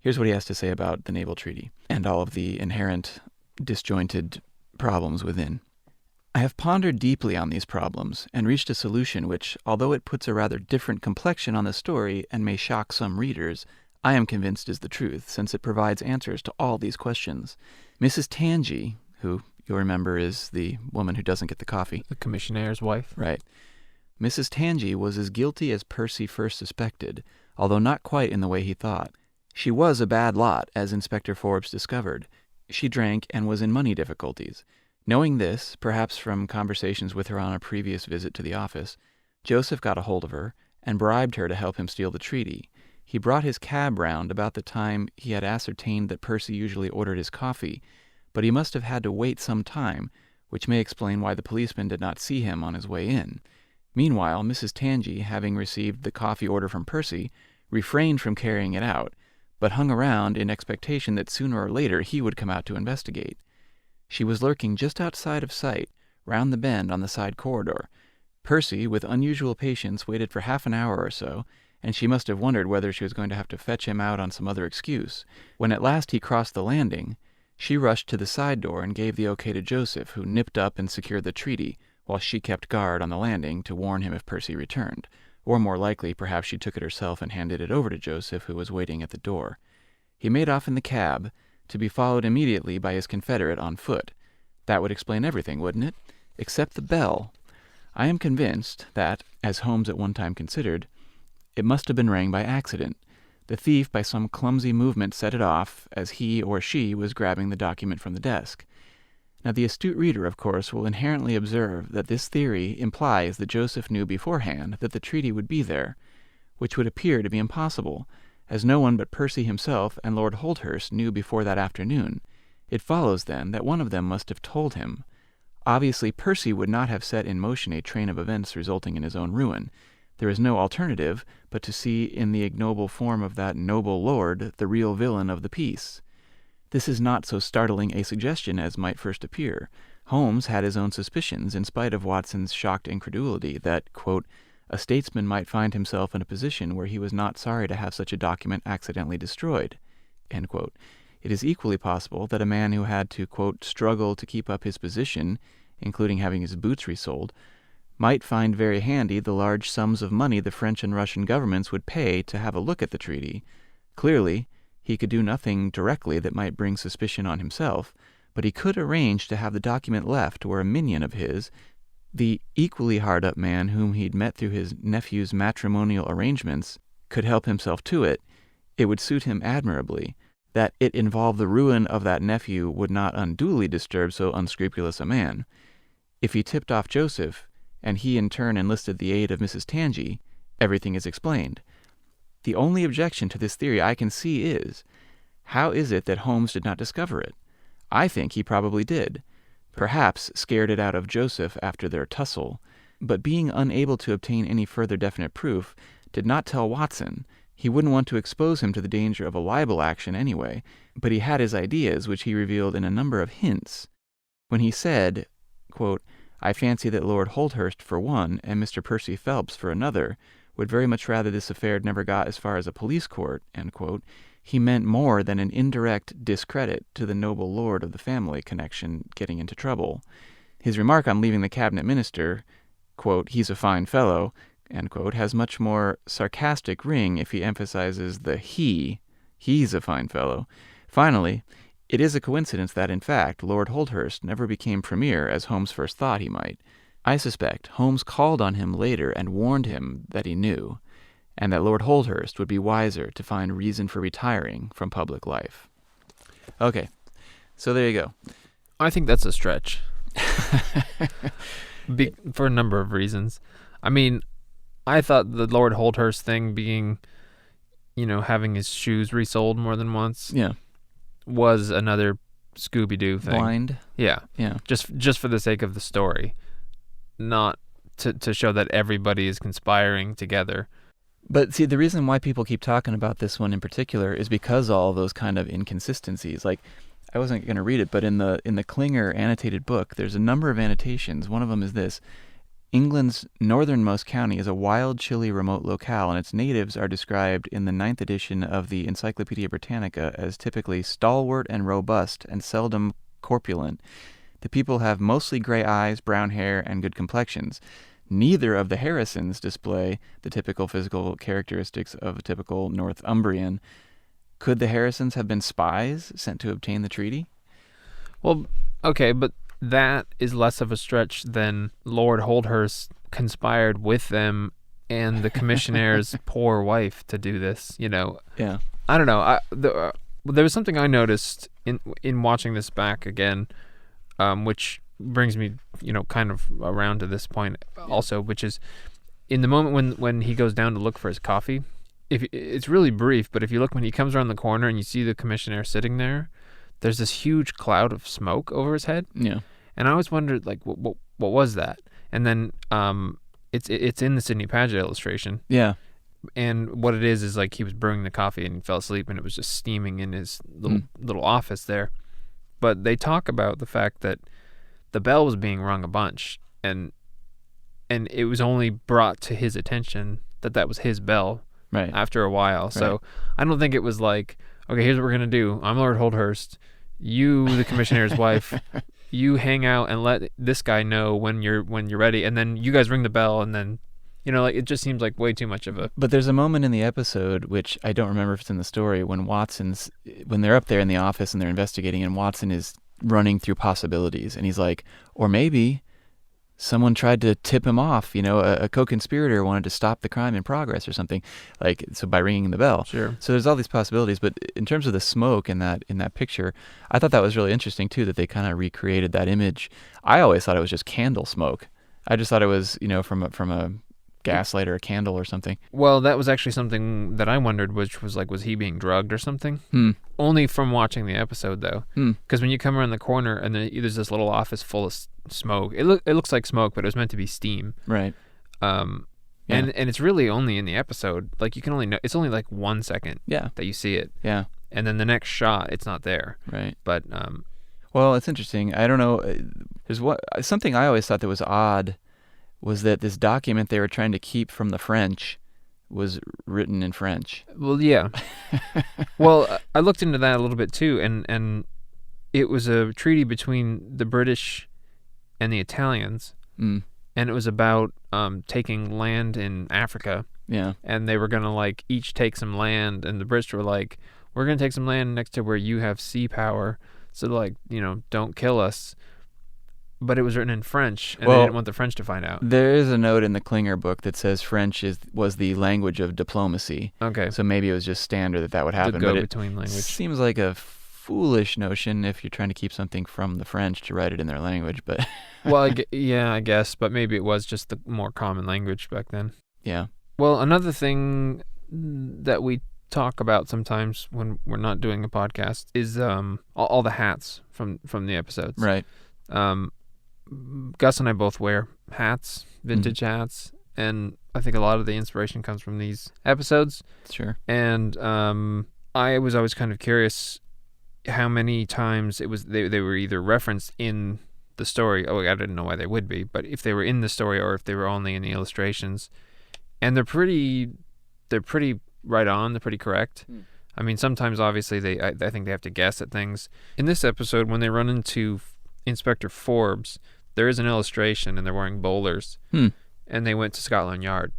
here's what he has to say about the Naval Treaty and all of the inherent disjointed problems within. "I have pondered deeply on these problems and reached a solution which, although it puts a rather different complexion on the story and may shock some readers, I am convinced is the truth, since it provides answers to all these questions. Mrs. Tangi," who you'll remember, is the woman who doesn't get the coffee. The commissionnaire's wife. Right. Mrs. Tangi was as guilty as Percy first suspected, although not quite in the way he thought. She was a bad lot, as Inspector Forbes discovered. She drank and was in money difficulties. Knowing this, perhaps from conversations with her on a previous visit to the office, Joseph got a hold of her and bribed her to help him steal the treaty. He brought his cab round about the time he had ascertained that Percy usually ordered his coffee, but he must have had to wait some time, which may explain why the policeman did not see him on his way in. Meanwhile, Mrs. Tangi, having received the coffee order from Percy, refrained from carrying it out, but hung around in expectation that sooner or later he would come out to investigate. She was lurking just outside of sight, round the bend on the side corridor. Percy, with unusual patience, waited for half an hour or so, and she must have wondered whether she was going to have to fetch him out on some other excuse. When at last he crossed the landing, she rushed to the side door and gave the okay to Joseph, who nipped up and secured the treaty, while she kept guard on the landing to warn him if Percy returned. Or more likely, perhaps she took it herself and handed it over to Joseph, who was waiting at the door. He made off in the cab, to be followed immediately by his confederate on foot. That would explain everything, wouldn't it? Except the bell. I am convinced that, as Holmes at one time considered, it must have been rang by accident. The thief, by some clumsy movement, set it off as he or she was grabbing the document from the desk. Now, the astute reader, of course, will inherently observe that this theory implies that Joseph knew beforehand that the treaty would be there, which would appear to be impossible, as no one but Percy himself and Lord Holdhurst knew before that afternoon. It follows, then, that one of them must have told him. Obviously, Percy would not have set in motion a train of events resulting in his own ruin. There is no alternative but to see in the ignoble form of that noble lord the real villain of the piece. This is not so startling a suggestion as might first appear. Holmes had his own suspicions, in spite of Watson's shocked incredulity, that, quote, a statesman might find himself in a position where he was not sorry to have such a document accidentally destroyed, end quote. It is equally possible that a man who had to, quote, struggle to keep up his position, including having his boots resoled, might find very handy the large sums of money the French and Russian governments would pay to have a look at the treaty. Clearly, he could do nothing directly that might bring suspicion on himself, but he could arrange to have the document left where a minion of his, the equally hard-up man whom he'd met through his nephew's matrimonial arrangements, could help himself to it. It would suit him admirably. That it involved the ruin of that nephew would not unduly disturb so unscrupulous a man. If he tipped off Joseph, and he in turn enlisted the aid of Mrs. Tangi, everything is explained. The only objection to this theory I can see is, how is it that Holmes did not discover it? I think he probably did. Perhaps scared it out of Joseph after their tussle, but being unable to obtain any further definite proof, did not tell Watson. He wouldn't want to expose him to the danger of a libel action anyway, but he had his ideas, which he revealed in a number of hints. When he said, quote, I fancy that Lord Holdhurst for one, and Mr. Percy Phelps for another, would very much rather this affair never got as far as a police court, end quote, he meant more than an indirect discredit to the noble lord of the family connection getting into trouble. His remark on leaving the cabinet minister, quote, he's a fine fellow, end quote, has much more sarcastic ring if he emphasizes the he's a fine fellow. Finally, it is a coincidence that, in fact, Lord Holdhurst never became premier as Holmes first thought he might. I suspect Holmes called on him later and warned him that he knew, and that Lord Holdhurst would be wiser to find reason for retiring from public life. Okay, so there you go. I think that's a stretch. For a number of reasons. I mean, I thought the Lord Holdhurst thing being, having his shoes resoled more than once. Yeah. Was another Scooby-Doo thing. Blind? Yeah. Yeah. Just for the sake of the story. Not to show that everybody is conspiring together. But see, the reason why people keep talking about this one in particular is because all those kind of inconsistencies. Like, I wasn't going to read it, but in the Klinger annotated book, there's a number of annotations. One of them is this. England's northernmost county is a wild, chilly, remote locale, and its natives are described in the 9th edition of the Encyclopedia Britannica as typically stalwart and robust and seldom corpulent. The people have mostly gray eyes, brown hair, and good complexions. Neither of the Harrisons display the typical physical characteristics of a typical Northumbrian. Could the Harrisons have been spies sent to obtain the treaty? Well, okay, but that is less of a stretch than Lord Holdhurst conspired with them and the commissionaire's poor wife to do this, you know. Yeah. I don't know. There was something I noticed in watching this back again, which brings me, you know, kind of around to this point also, which is in the moment when he goes down to look for his coffee. It's really brief, but if you look when he comes around the corner and you see the commissionaire sitting there, there's this huge cloud of smoke over his head. Yeah. And I always wondered, like, what was that? And then it's in the Sidney Paget illustration. Yeah. And what it is like he was brewing the coffee and he fell asleep and it was just steaming in his little office there. But they talk about the fact that the bell was being rung a bunch, and it was only brought to his attention that was his bell after a while. So I don't think it was like, okay, here's what we're going to do. I'm Lord Holdhurst. You, the commissionaire's wife, you hang out and let this guy know when you're ready, and then you guys ring the bell, and then, you know, like, it just seems like way too much of a... But there's a moment in the episode, which I don't remember if it's in the story, when they're up there in the office and they're investigating, and Watson is running through possibilities, and he's like, or maybe someone tried to tip him off, you know, a co-conspirator wanted to stop the crime in progress or something, like, so by ringing the bell. Sure. So there's all these possibilities, but in terms of the smoke in that picture, I thought that was really interesting too, that they kind of recreated that image. I always thought it was just candle smoke. I just thought it was, you know, from a gaslight or a candle or something. Well, that was actually something that I wondered, which was like, was he being drugged or something? Only from watching the episode, though. Because when you come around the corner and there's this little office full of smoke, it looks like smoke, but it was meant to be steam. Right. And it's really only in the episode. Like, you can only know, it's only like 1 second that you see it. Yeah. And then the next shot, it's not there. Right. But well, it's interesting. I don't know. There's something I always thought that was odd was that this document they were trying to keep from the French was written in French. Well, yeah. Well, I looked into that a little bit too, and it was a treaty between the British and the Italians, and it was about taking land in Africa. Yeah. And they were going to, like, each take some land, and the British were like, we're going to take some land next to where you have sea power, so, like, you know, don't kill us. But it was written in French, and they didn't want the French to find out. There is a note in the Klinger book that says French was the language of diplomacy. Okay. So maybe it was just standard that would happen. The go-between language. Seems like a foolish notion if you're trying to keep something from the French to write it in their language, but... Well, I guess, but maybe it was just the more common language back then. Yeah. Well, another thing that we talk about sometimes when we're not doing a podcast is all the hats from the episodes. Right. Gus and I both wear hats, vintage hats, and I think a lot of the inspiration comes from these episodes. Sure. And I was always kind of curious how many times it was they were either referenced in the story. Oh, I didn't know why they would be, but if they were in the story or if they were only in the illustrations. And they're pretty right on. They're pretty correct. I mean, sometimes obviously I think they have to guess at things. In this episode, when they run into Inspector Forbes, there is an illustration and they're wearing bowlers, and they went to Scotland Yard.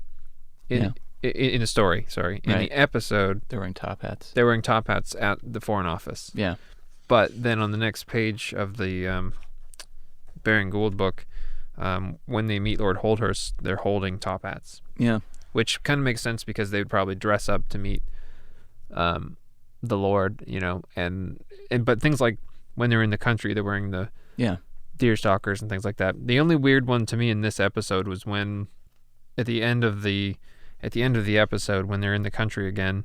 In the story, sorry. In the episode, they're wearing top hats. They're wearing top hats at the Foreign Office. Yeah. But then on the next page of the Baring Gould book, when they meet Lord Holdhurst, they're holding top hats. Yeah. Which kind of makes sense because they would probably dress up to meet the Lord, you know, and but things like when they're in the country, they're wearing the deerstalkers and things like that. The only weird one to me in this episode was when at the end of the episode, when they're in the country again,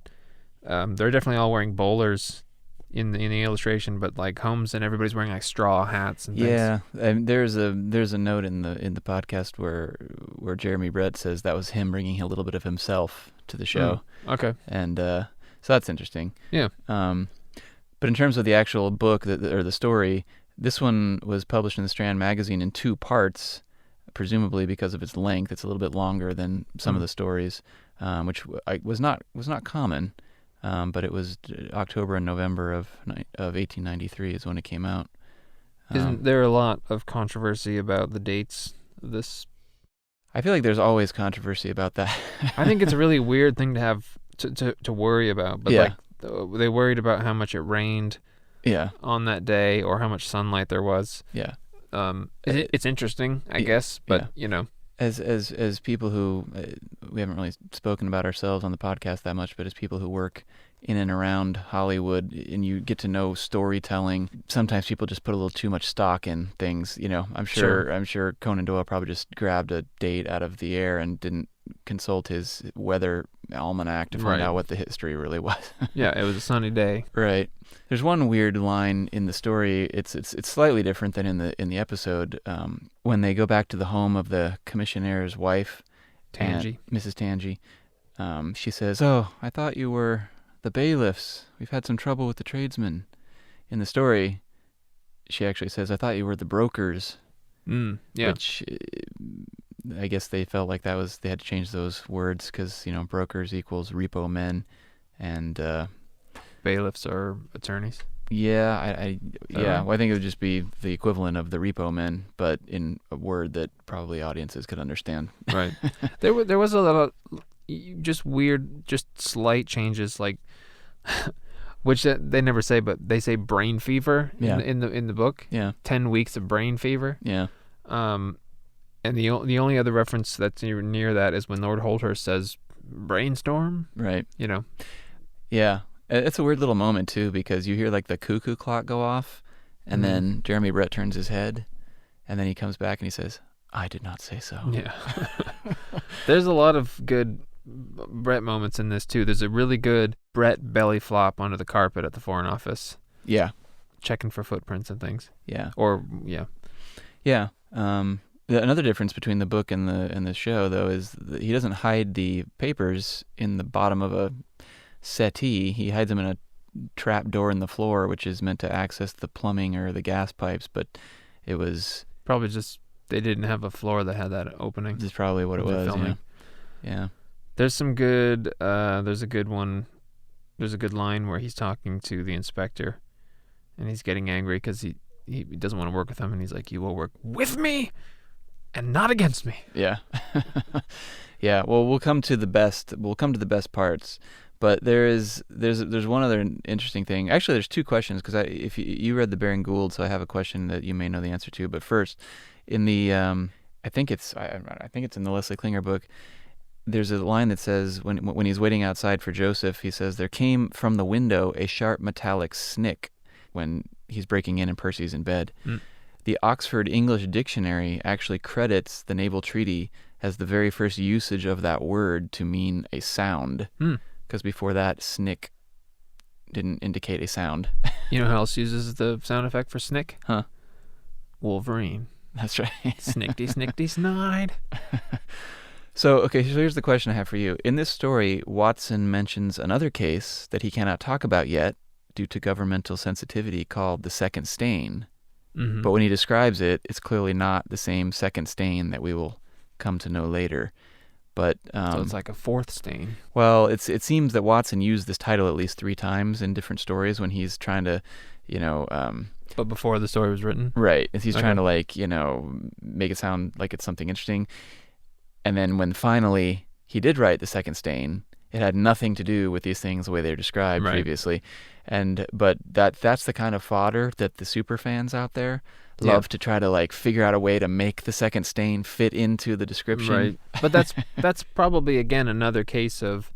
they're definitely all wearing bowlers in the illustration, but like Holmes and everybody's wearing like straw hats and things. Yeah, and there's a note in the podcast where Jeremy Brett says that was him bringing a little bit of himself to the show. Okay. And so that's interesting. Yeah. But in terms of the actual book or the story, this one was published in the Strand magazine in 2 parts, presumably because of its length. It's a little bit longer than some of the stories, which was not common. But it was October and November of 1893 is when it came out. Isn't there a lot of controversy about the dates of this? I feel like there's always controversy about that. I think it's a really weird thing to have to worry about. But like they worried about how much it rained on that day or how much sunlight there was. Yeah. It's interesting, I guess, but as people who we haven't really spoken about ourselves on the podcast that much, but as people who work in and around Hollywood, and you get to know storytelling, sometimes people just put a little too much stock in things. I'm sure Conan Doyle probably just grabbed a date out of the air and didn't consult his weather almanac to find out what the history really was. Yeah, it was a sunny day. Right. There's one weird line in the story. It's slightly different than in the episode. When they go back to the home of the commissionaire's wife, Tangy. Mrs. Tangy, she says, "Oh, I thought you were the bailiffs. We've had some trouble with the tradesmen." In the story, she actually says, "I thought you were the brokers." Yeah. Which I guess they felt like they had to change those words because brokers equals repo men, and bailiffs are attorneys. Yeah, Well, I think it would just be the equivalent of the repo men, but in a word that probably audiences could understand. Right. There was a lot of just weird, just slight changes, like which they never say, but they say brain fever in the book. Yeah. 10 weeks of brain fever. Yeah. And the only other reference that's near that is when Lord Holdhurst says brainstorm. Right. Yeah. It's a weird little moment too, because you hear like the cuckoo clock go off, and then Jeremy Brett turns his head, and then he comes back and he says, "I did not say so." Yeah. There's a lot of good Brett moments in this too. There's a really good Brett belly flop under the carpet at the Foreign Office. Yeah. Checking for footprints and things. Yeah. Yeah. Another difference between the book and the show, though, is that he doesn't hide the papers in the bottom of a settee. He hides them in a trap door in the floor, which is meant to access the plumbing or the gas pipes, but it was... Probably just they didn't have a floor that had that opening. That's probably what it was, filming. Yeah. There's some good... there's a good one. There's a good line where he's talking to the inspector, and he's getting angry because he doesn't want to work with him, and he's like, "You will work with me and not against me." Yeah. Yeah, well, we'll come to the best parts, but there's one other interesting thing. Actually, there's two questions, because if you read the Baring Gould, so I have a question that you may know the answer to. But first, in the I think it's in the Leslie Klinger book, there's a line that says when he's waiting outside for Joseph, he says, "There came from the window a sharp metallic snick," when he's breaking in and Percy's in bed. The Oxford English Dictionary actually credits the Naval Treaty as the very first usage of that word to mean a sound, because before that, snick didn't indicate a sound. You know who else uses the sound effect for snick? Huh? Wolverine. That's right. Snickety, snickety, snide. So here's the question I have for you. In this story, Watson mentions another case that he cannot talk about yet due to governmental sensitivity called the second stain. Mm-hmm. But when he describes it, it's clearly not the same second stain that we will come to know later. But so it's like a fourth stain. Well, it seems that Watson used this title at least 3 times in different stories when he's trying to, but before the story was written? Right. He's trying to, make it sound like it's something interesting. And then when finally he did write the second stain, it had nothing to do with these things the way they're described previously. But that's the kind of fodder that the super fans out there love to try to figure out a way to make the second stain fit into the description. Right. But that's probably again another case of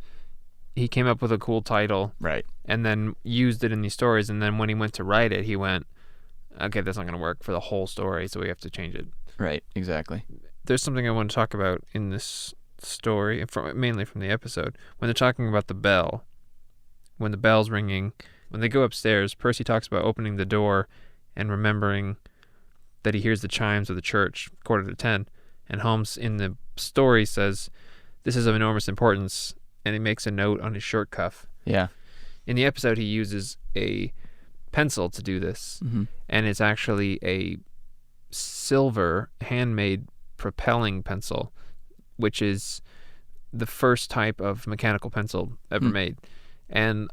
he came up with a cool title, right, and then used it in these stories, and then when he went to write it, he went, "Okay, that's not going to work for the whole story, so we have to change it." Right, exactly. There's something I want to talk about in this story, mainly from the episode, when they're talking about the bell. When the bell's ringing, when they go upstairs, Percy talks about opening the door and remembering that he hears the chimes of the church, 10:15, and Holmes in the story says, "This is of enormous importance," and he makes a note on his shirt cuff. Yeah. In the episode, he uses a pencil to do this, and it's actually a silver handmade propelling pencil, which is the first type of mechanical pencil ever made. And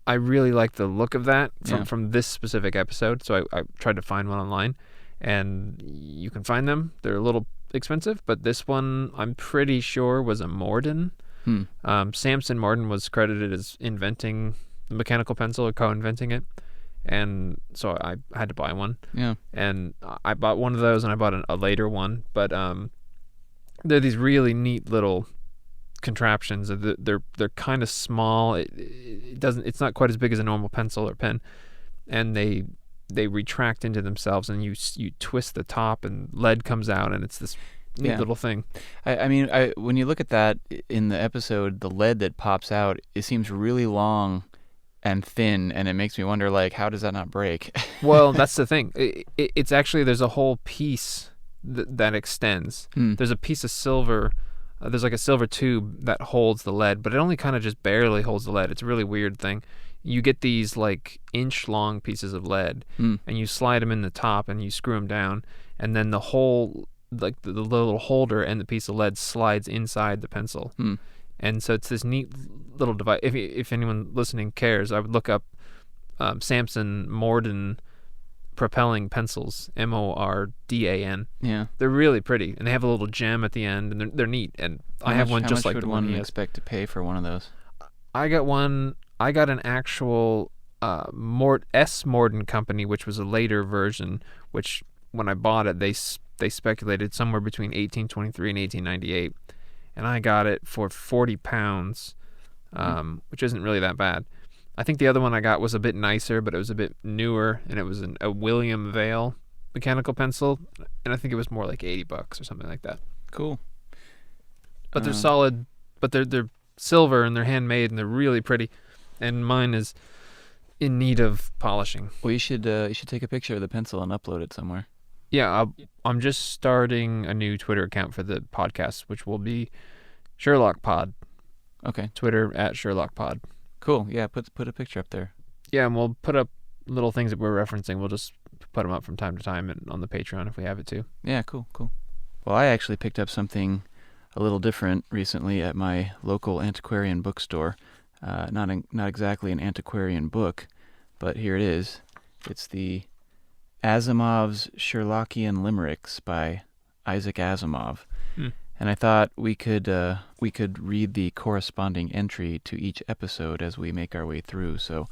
I really like the look of that from this specific episode, so I tried to find one online, and you can find them. They're a little expensive, but this one I'm pretty sure was a Morden. Samson Morden was credited as inventing the mechanical pencil or co-inventing it, and so I had to buy one. Yeah. And I bought one of those, and I bought a later one. But they're these really neat little contraptions. They're kind of small. It's not quite as big as a normal pencil or pen, and they retract into themselves, and you twist the top, and lead comes out, and it's this neat little thing. I mean, when you look at that in the episode, the lead that pops out, it seems really long and thin, and it makes me wonder, like, how does that not break? Well, that's the thing. It's actually, there's a whole piece that extends. There's a piece of silver. There's like a silver tube that holds the lead, but it only kind of just barely holds the lead. It's a really weird thing. You get these like inch-long pieces of lead, and you slide them in the top, and you screw them down, and then the whole, like the little holder and the piece of lead slides inside the pencil. And so it's this neat little device. If anyone listening cares, I would look up Samson Morden propelling pencils, Mordan. Yeah, they're really pretty, and they have a little gem at the end, and they're neat. And I have one just like the one. How much would one he expect to pay for one of those? I got an actual S. Morden Company, which was a later version, which when I bought it, they speculated somewhere between 1823 and 1898, and I got it for £40, which isn't really that bad. I think the other one I got was a bit nicer, but it was a bit newer, and it was a William Vale mechanical pencil, and I think it was more like $80 or something like that. Cool. But they're solid, but they're silver, and they're handmade, and they're really pretty, and mine is in need of polishing. Well, you should take a picture of the pencil and upload it somewhere. Yeah, I'm just starting a new Twitter account for the podcast, which will be Sherlock Pod. Okay. Twitter @SherlockPod. Cool. Yeah, put a picture up there. Yeah, and we'll put up little things that we're referencing. We'll just put them up from time to time and on the Patreon if we have it too. Yeah, cool. Well, I actually picked up something a little different recently at my local antiquarian bookstore. Not exactly an antiquarian book, but here it is. It's the Asimov's Sherlockian Limericks by Isaac Asimov. And I thought we could read the corresponding entry to each episode as we make our way through. So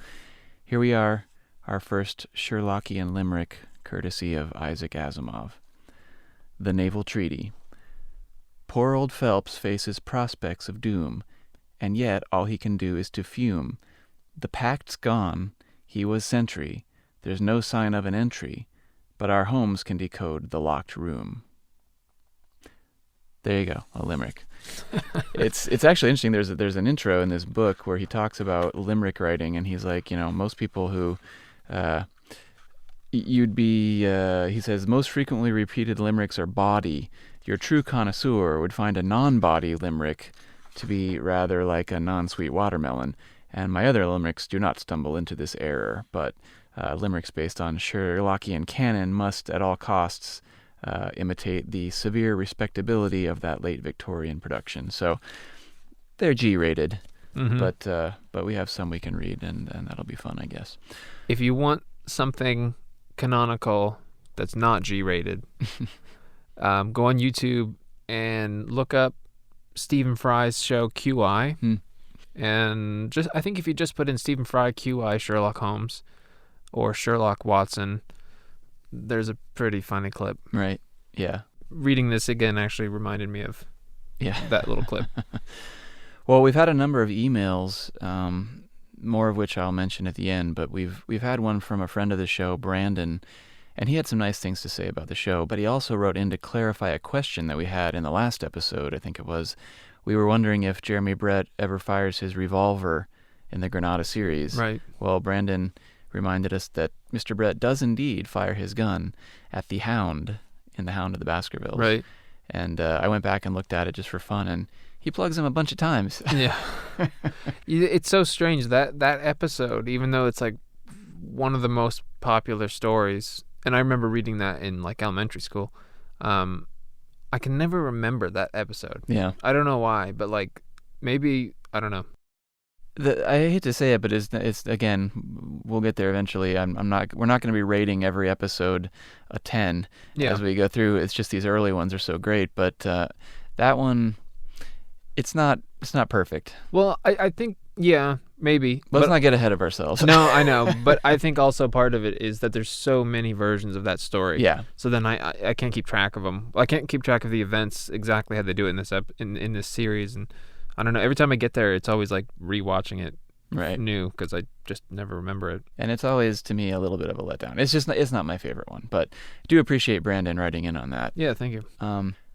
here we are, our first Sherlockian limerick, courtesy of Isaac Asimov. The Naval Treaty. Poor old Phelps faces prospects of doom, and yet all he can do is to fume. The pact's gone, he was sentry, there's no sign of an entry, but our Holmes can decode the locked room. There you go, a limerick. It's actually interesting. There's an intro in this book where he talks about limerick writing, and he's like, most people who he says, most frequently repeated limericks are body. Your true connoisseur would find a non-body limerick to be rather like a non-sweet watermelon, and my other limericks do not stumble into this error, but limericks based on Sherlockian canon must at all costs imitate the severe respectability of that late Victorian production. So they're G-rated, but we have some we can read, and that'll be fun, I guess. If you want something canonical that's not G-rated, go on YouTube and look up Stephen Fry's show QI, and I think if you just put in Stephen Fry QI Sherlock Holmes or Sherlock Watson, there's a pretty funny clip. Right. Yeah. Reading this again actually reminded me of that little clip. Well, we've had a number of emails, more of which I'll mention at the end, but we've had one from a friend of the show, Brandon, and he had some nice things to say about the show, but he also wrote in to clarify a question that we had in the last episode, I think it was. We were wondering if Jeremy Brett ever fires his revolver in the Granada series. Right. Well, Brandon reminded us that Mr. Brett does indeed fire his gun at the Hound in The Hound of the Baskervilles. Right. And I went back and looked at it just for fun, and he plugs him a bunch of times. Yeah. It's so strange that episode, even though it's like one of the most popular stories, and I remember reading that in like elementary school, I can never remember that episode. Yeah. I don't know why, but like maybe, I don't know. I hate to say it, but it's again, we'll get there eventually. We're not going to be rating every episode a 10 as we go through. It's just these early ones are so great, but that one, it's not perfect. Well, I think Maybe. Let's not get ahead of ourselves. No, I know. But I think also part of it is that there's so many versions of that story. Yeah. So then I can't keep track of them. I can't keep track of the events exactly how they do it in this in this series. And I don't know. Every time I get there, it's always like rewatching it new because I just never remember it. And it's always, to me, a little bit of a letdown. It's not my favorite one. But I do appreciate Brandon writing in on that. Yeah, thank you.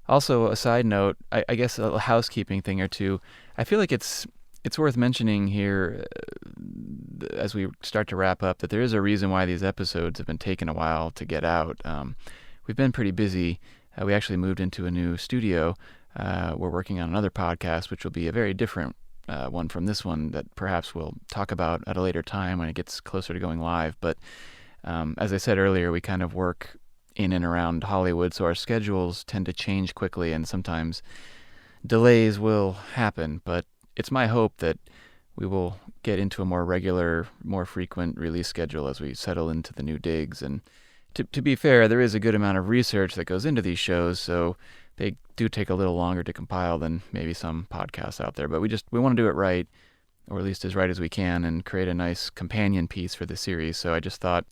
Also, a side note, I guess a housekeeping thing or two. I feel like it's worth mentioning here as we start to wrap up that there is a reason why these episodes have been taking a while to get out. We've been pretty busy. We actually moved into a new studio. We're working on another podcast, which will be a very different one from this one that perhaps we'll talk about at a later time when it gets closer to going live. But as I said earlier, we kind of work in and around Hollywood, so our schedules tend to change quickly, and sometimes delays will happen. But it's my hope that we will get into a more regular, more frequent release schedule as we settle into the new digs. And to be fair, there is a good amount of research that goes into these shows, so they do take a little longer to compile than maybe some podcasts out there. But we want to do it right, or at least as right as we can, and create a nice companion piece for the series. So I just thought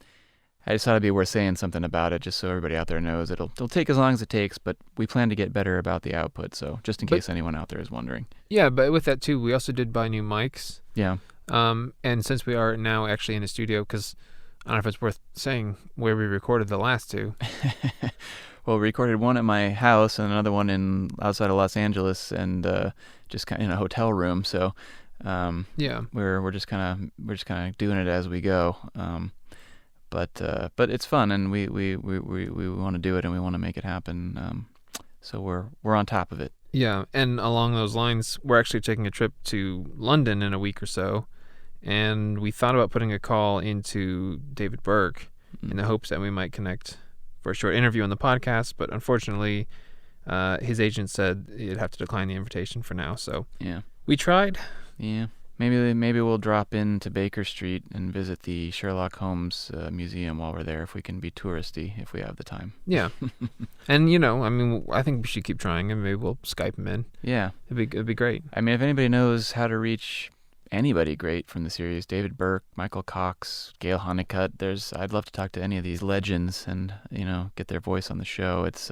it'd be worth saying something about it, just so everybody out there knows. It'll take as long as it takes, but we plan to get better about the output. So just in case anyone out there is wondering. Yeah, but with that too, we also did buy new mics. Yeah. And since we are now actually in a studio, because I don't know if it's worth saying where we recorded the last two. Well, we recorded one at my house and another one outside of Los Angeles, and just kind of in a hotel room. So yeah, we're just kind of doing it as we go. But it's fun, and we want to do it, and we want to make it happen. So we're on top of it. Yeah, and along those lines, we're actually taking a trip to London in a week or so, and we thought about putting a call into David Burke in the hopes that we might connect for a short interview on the podcast. But unfortunately, his agent said he'd have to decline the invitation for now. So yeah, we tried. Yeah. Maybe we'll drop into Baker Street and visit the Sherlock Holmes museum while we're there, if we can be touristy, if we have the time. Yeah. And, I think we should keep trying, and maybe we'll Skype him in. Yeah. It'd be great. I mean, if anybody knows how to reach anybody great from the series, David Burke, Michael Cox, Gail Honeycutt, I'd love to talk to any of these legends and, get their voice on the show. It's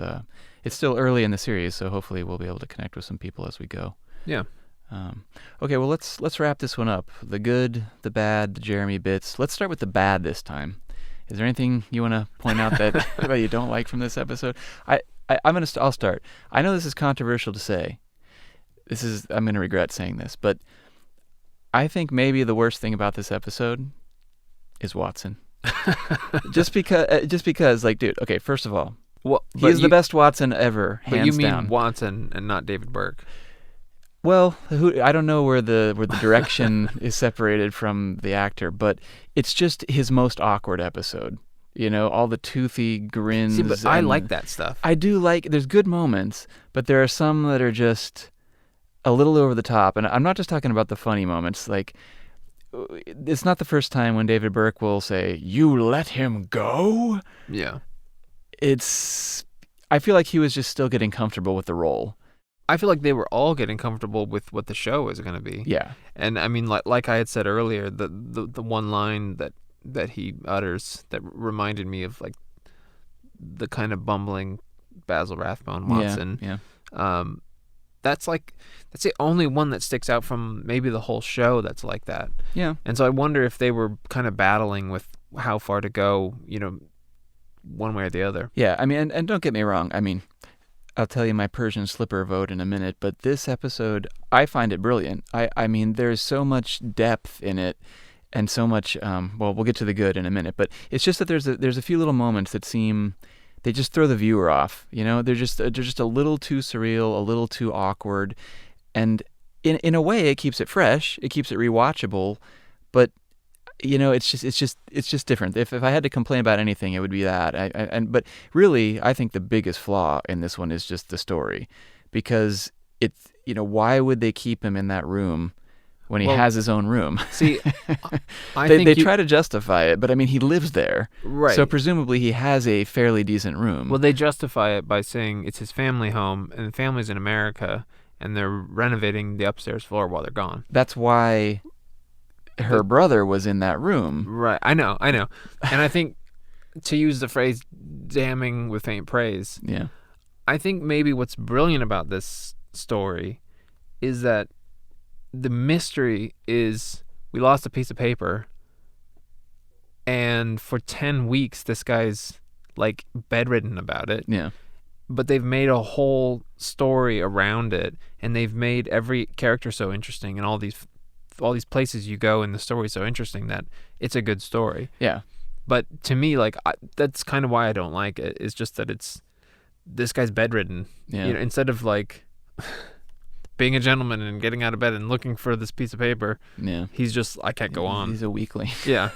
still early in the series, so hopefully we'll be able to connect with some people as we go. Yeah. Okay, well, let's wrap this one up. The good, the bad, the Jeremy bits. Let's start with the bad this time. Is there anything you want to point out that you don't like from this episode? I'll start. I know this is controversial to say. I'm going to regret saying this, but I think maybe the worst thing about this episode is Watson. just because, like, dude. Okay, first of all, he's the best Watson ever, hands down. But you mean Watson and not David Burke? Well, I don't know where the direction is separated from the actor, but it's just his most awkward episode. All the toothy grins. See, but I like that stuff. I do like. There's good moments, but there are some that are just a little over the top. And I'm not just talking about the funny moments. Like, it's not the first time when David Burke will say, "You let him go." Yeah. I feel like he was just still getting comfortable with the role. I feel like they were all getting comfortable with what the show is going to be. Yeah. And I mean, like I had said earlier, the one line that he utters that reminded me of like the kind of bumbling Basil Rathbone Watson. Yeah. That's the only one that sticks out from maybe the whole show that's like that. Yeah. And so I wonder if they were kind of battling with how far to go, one way or the other. Yeah. I mean, and don't get me wrong. I mean, I'll tell you my Persian slipper vote in a minute, but this episode, I find it brilliant. I mean, there's so much depth in it, and so much. Well, we'll get to the good in a minute, but it's just that there's a few little moments that they just throw the viewer off. They're just a little too surreal, a little too awkward, and in a way, it keeps it fresh, it keeps it rewatchable, but. It's just different. If I had to complain about anything, it would be that. But really, I think the biggest flaw in this one is just the story, because why would they keep him in that room when he has his own room? See, they try to justify it, but I mean, he lives there, right? So presumably he has a fairly decent room. Well, they justify it by saying it's his family home, and the family's in America, and they're renovating the upstairs floor while they're gone. That's why. her brother was in that room. Right. I know. And I think, to use the phrase damning with faint praise, Yeah. I think maybe what's brilliant about this story is that the mystery is we lost a piece of paper, and for 10 weeks this guy's like bedridden about it. Yeah. But they've made a whole story around it, and they've made every character so interesting, and all these places you go in the story so interesting that it's a good story. Yeah. But to me, like, that's kind of why I don't like it. It's just that it's this guy's bedridden. Yeah. You know, instead of like being a gentleman and getting out of bed and looking for this piece of paper, Yeah. he's just, I can't go on. He's a weakling. Yeah.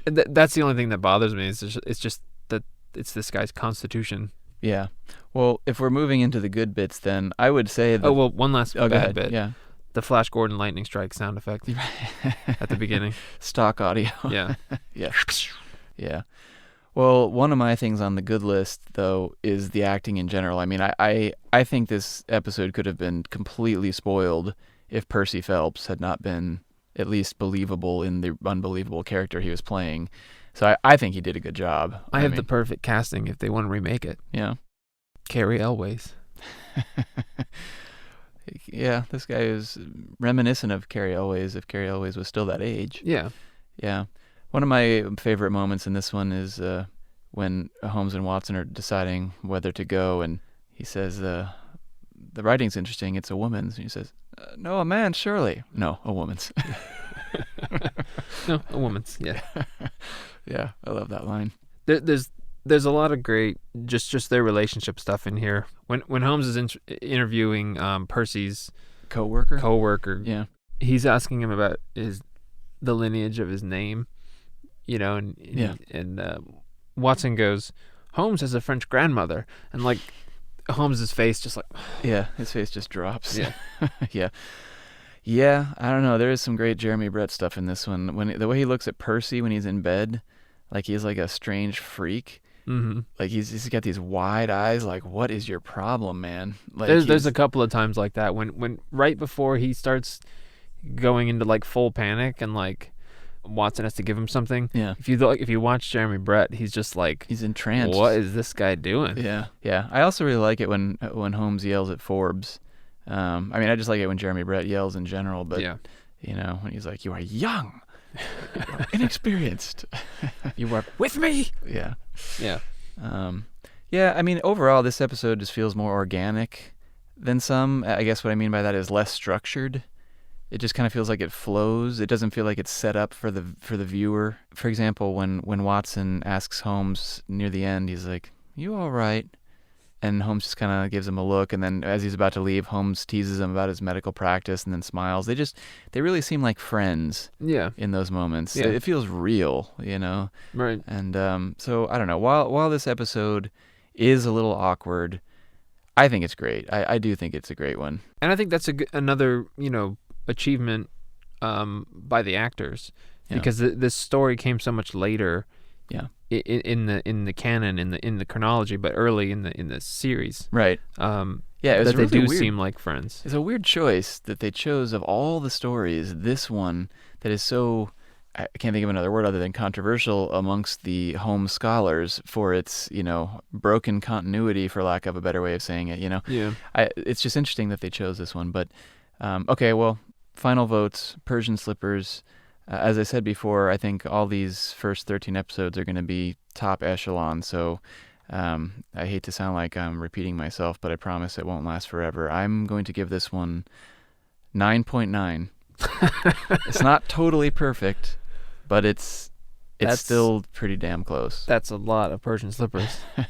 That's the only thing that bothers me. It's just that it's this guy's constitution. Yeah. Well, if we're moving into the good bits, then I would say that... Oh, well, one last go bad ahead. bit. Yeah. The Flash Gordon lightning strike sound effect at the beginning. Stock audio. Yeah. Yeah. Yeah. Well, one of my things on the good list, though, is the acting in general. I mean, I think this episode could have been completely spoiled if Percy Phelps had not been at least believable in the unbelievable character he was playing. So I think he did a good job. I have the perfect casting if they want to remake it. Yeah. Carrie Elways. Yeah, this guy is reminiscent of Carrie Elways if Carrie Elways was still that age. Yeah. Yeah. One of my favorite moments in this one is when Holmes and Watson are deciding whether to go, and he says, the writing's interesting, it's a woman's. And he says, no, a man's, surely. No, a woman's. No, a woman's, yeah. Yeah, I love that line. There's a lot of great just their relationship stuff in here. When Holmes is interviewing Percy's coworker, yeah, he's asking him about the lineage of his name, you know, and Watson goes, Holmes has a French grandmother, and like Holmes's face just like yeah, his face just drops. Yeah. Yeah, I don't know. There is some great Jeremy Brett stuff in this one. The way he looks at Percy when he's in bed, like he's like a strange freak. Mm-hmm. Like he's got these wide eyes. Like, what is your problem, man? Like there's a couple of times like that when right before he starts going into like full panic and like Watson has to give him something. Yeah. If you watch Jeremy Brett, he's just like he's entranced. What is this guy doing? Yeah. Yeah. I also really like it when Holmes yells at Forbes. I mean, I just like it when Jeremy Brett yells in general, but you know, when he's like, "You are young, you are inexperienced, you are with me." Yeah. Yeah. Yeah. I mean, overall, this episode just feels more organic than some. I guess what I mean by that is less structured. It just kind of feels like it flows. It doesn't feel like it's set up for the viewer. For example, when Watson asks Holmes near the end, he's like, "You all right?" And Holmes just kind of gives him a look, and then as he's about to leave, Holmes teases him about his medical practice and then smiles. They really seem like friends. Yeah. In those moments. Yeah. It feels real, you know. Right. And so I don't know. While this episode is a little awkward, I think it's great. I do think it's a great one. And I think that's another, you know, achievement by the actors, because this story came so much later. Yeah. In the canon, in the chronology, but early in the series. Right. Yeah, it was that really they do weird. seem like friends. It's a weird choice that they chose of all the stories, this one that is so, I can't think of another word other than controversial amongst the Holmes scholars for its, you know, broken continuity, for lack of a better way of saying it, you know. Yeah. It's just interesting that they chose this one. But, okay, well, final votes, Persian Slippers. As I said before, I think all these first 13 episodes are going to be top echelon, so I hate to sound like I'm repeating myself, but I promise it won't last forever. I'm going to give this one 9.9. It's not totally perfect, but it's still pretty damn close. That's a lot of Persian Slippers. I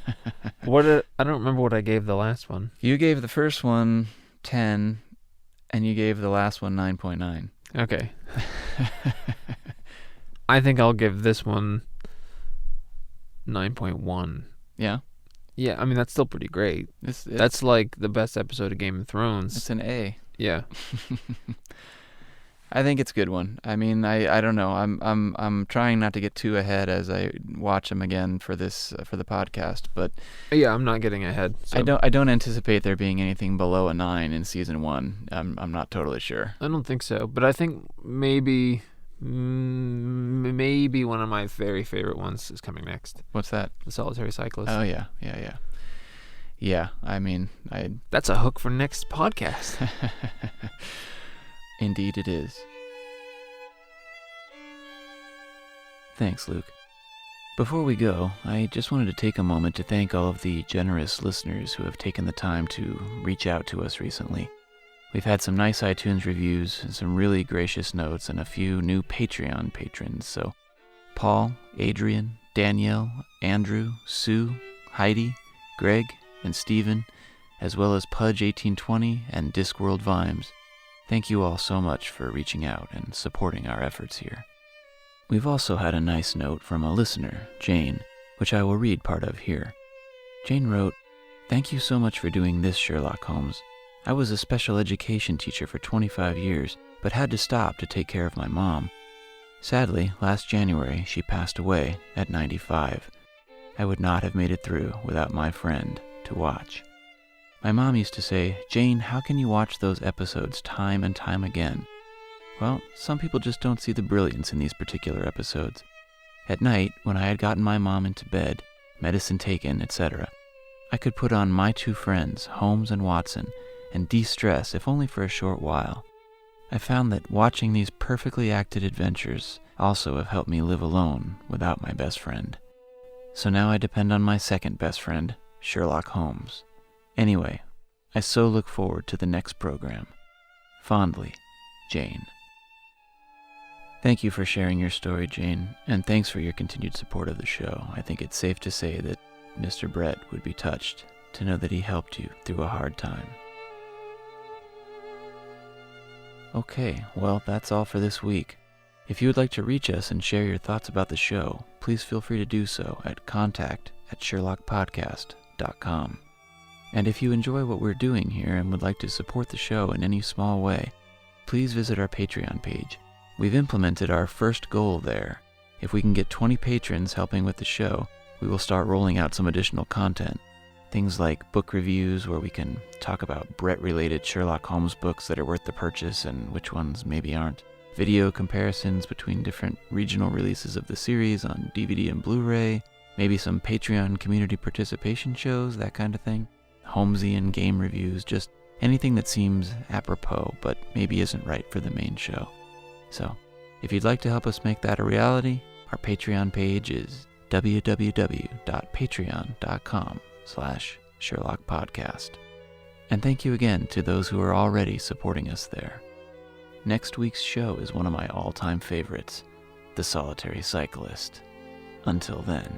don't remember what I gave the last one. You gave the first one 10, and you gave the last one 9.9. Okay. I think I'll give this one 9.1. Yeah? Yeah, I mean, that's still pretty great. That's like the best episode of Game of Thrones. It's an A. Yeah. I think it's a good one. I mean, I don't know. I'm trying not to get too ahead as I watch them again for this for the podcast, but Yeah, I'm not getting ahead. So. I don't anticipate there being anything below a 9 in season 1. I'm not totally sure. I don't think so, but I think maybe one of my very favorite ones is coming next. What's that? The Solitary Cyclist. Oh yeah. Yeah, I mean, That's a hook for next podcast. Indeed it is. Thanks, Luke. Before we go, I just wanted to take a moment to thank all of the generous listeners who have taken the time to reach out to us recently. We've had some nice iTunes reviews, some really gracious notes, and a few new Patreon patrons, so Paul, Adrian, Danielle, Andrew, Sue, Heidi, Greg, and Stephen, as well as Pudge1820 and Discworld Vimes. Thank you all so much for reaching out and supporting our efforts here. We've also had a nice note from a listener, Jane, which I will read part of here. Jane wrote, "Thank you so much for doing this, Sherlock Holmes. I was a special education teacher for 25 years, but had to stop to take care of my mom. Sadly, last January, she passed away at 95. I would not have made it through without my friend to watch. My mom used to say, 'Jane, how can you watch those episodes time and time again?' Well, some people just don't see the brilliance in these particular episodes. At night, when I had gotten my mom into bed, medicine taken, etc., I could put on my two friends, Holmes and Watson, and de-stress if only for a short while. I found that watching these perfectly acted adventures also have helped me live alone without my best friend. So now I depend on my second best friend, Sherlock Holmes. Anyway, I so look forward to the next program. Fondly, Jane." Thank you for sharing your story, Jane, and thanks for your continued support of the show. I think it's safe to say that Mr. Brett would be touched to know that he helped you through a hard time. Okay, well, that's all for this week. If you would like to reach us and share your thoughts about the show, please feel free to do so at contact@sherlockpodcast.com. And if you enjoy what we're doing here and would like to support the show in any small way, please visit our Patreon page. We've implemented our first goal there. If we can get 20 patrons helping with the show, we will start rolling out some additional content. Things like book reviews where we can talk about Brett-related Sherlock Holmes books that are worth the purchase and which ones maybe aren't. Video comparisons between different regional releases of the series on DVD and Blu-ray. Maybe some Patreon community participation shows, that kind of thing. Holmesian game reviews, just anything that seems apropos but maybe isn't right for the main show. So, if you'd like to help us make that a reality, our Patreon page is www.patreon.com/Sherlock Podcast. And thank you again to those who are already supporting us there. Next week's show is one of my all-time favorites, The Solitary Cyclist. Until then.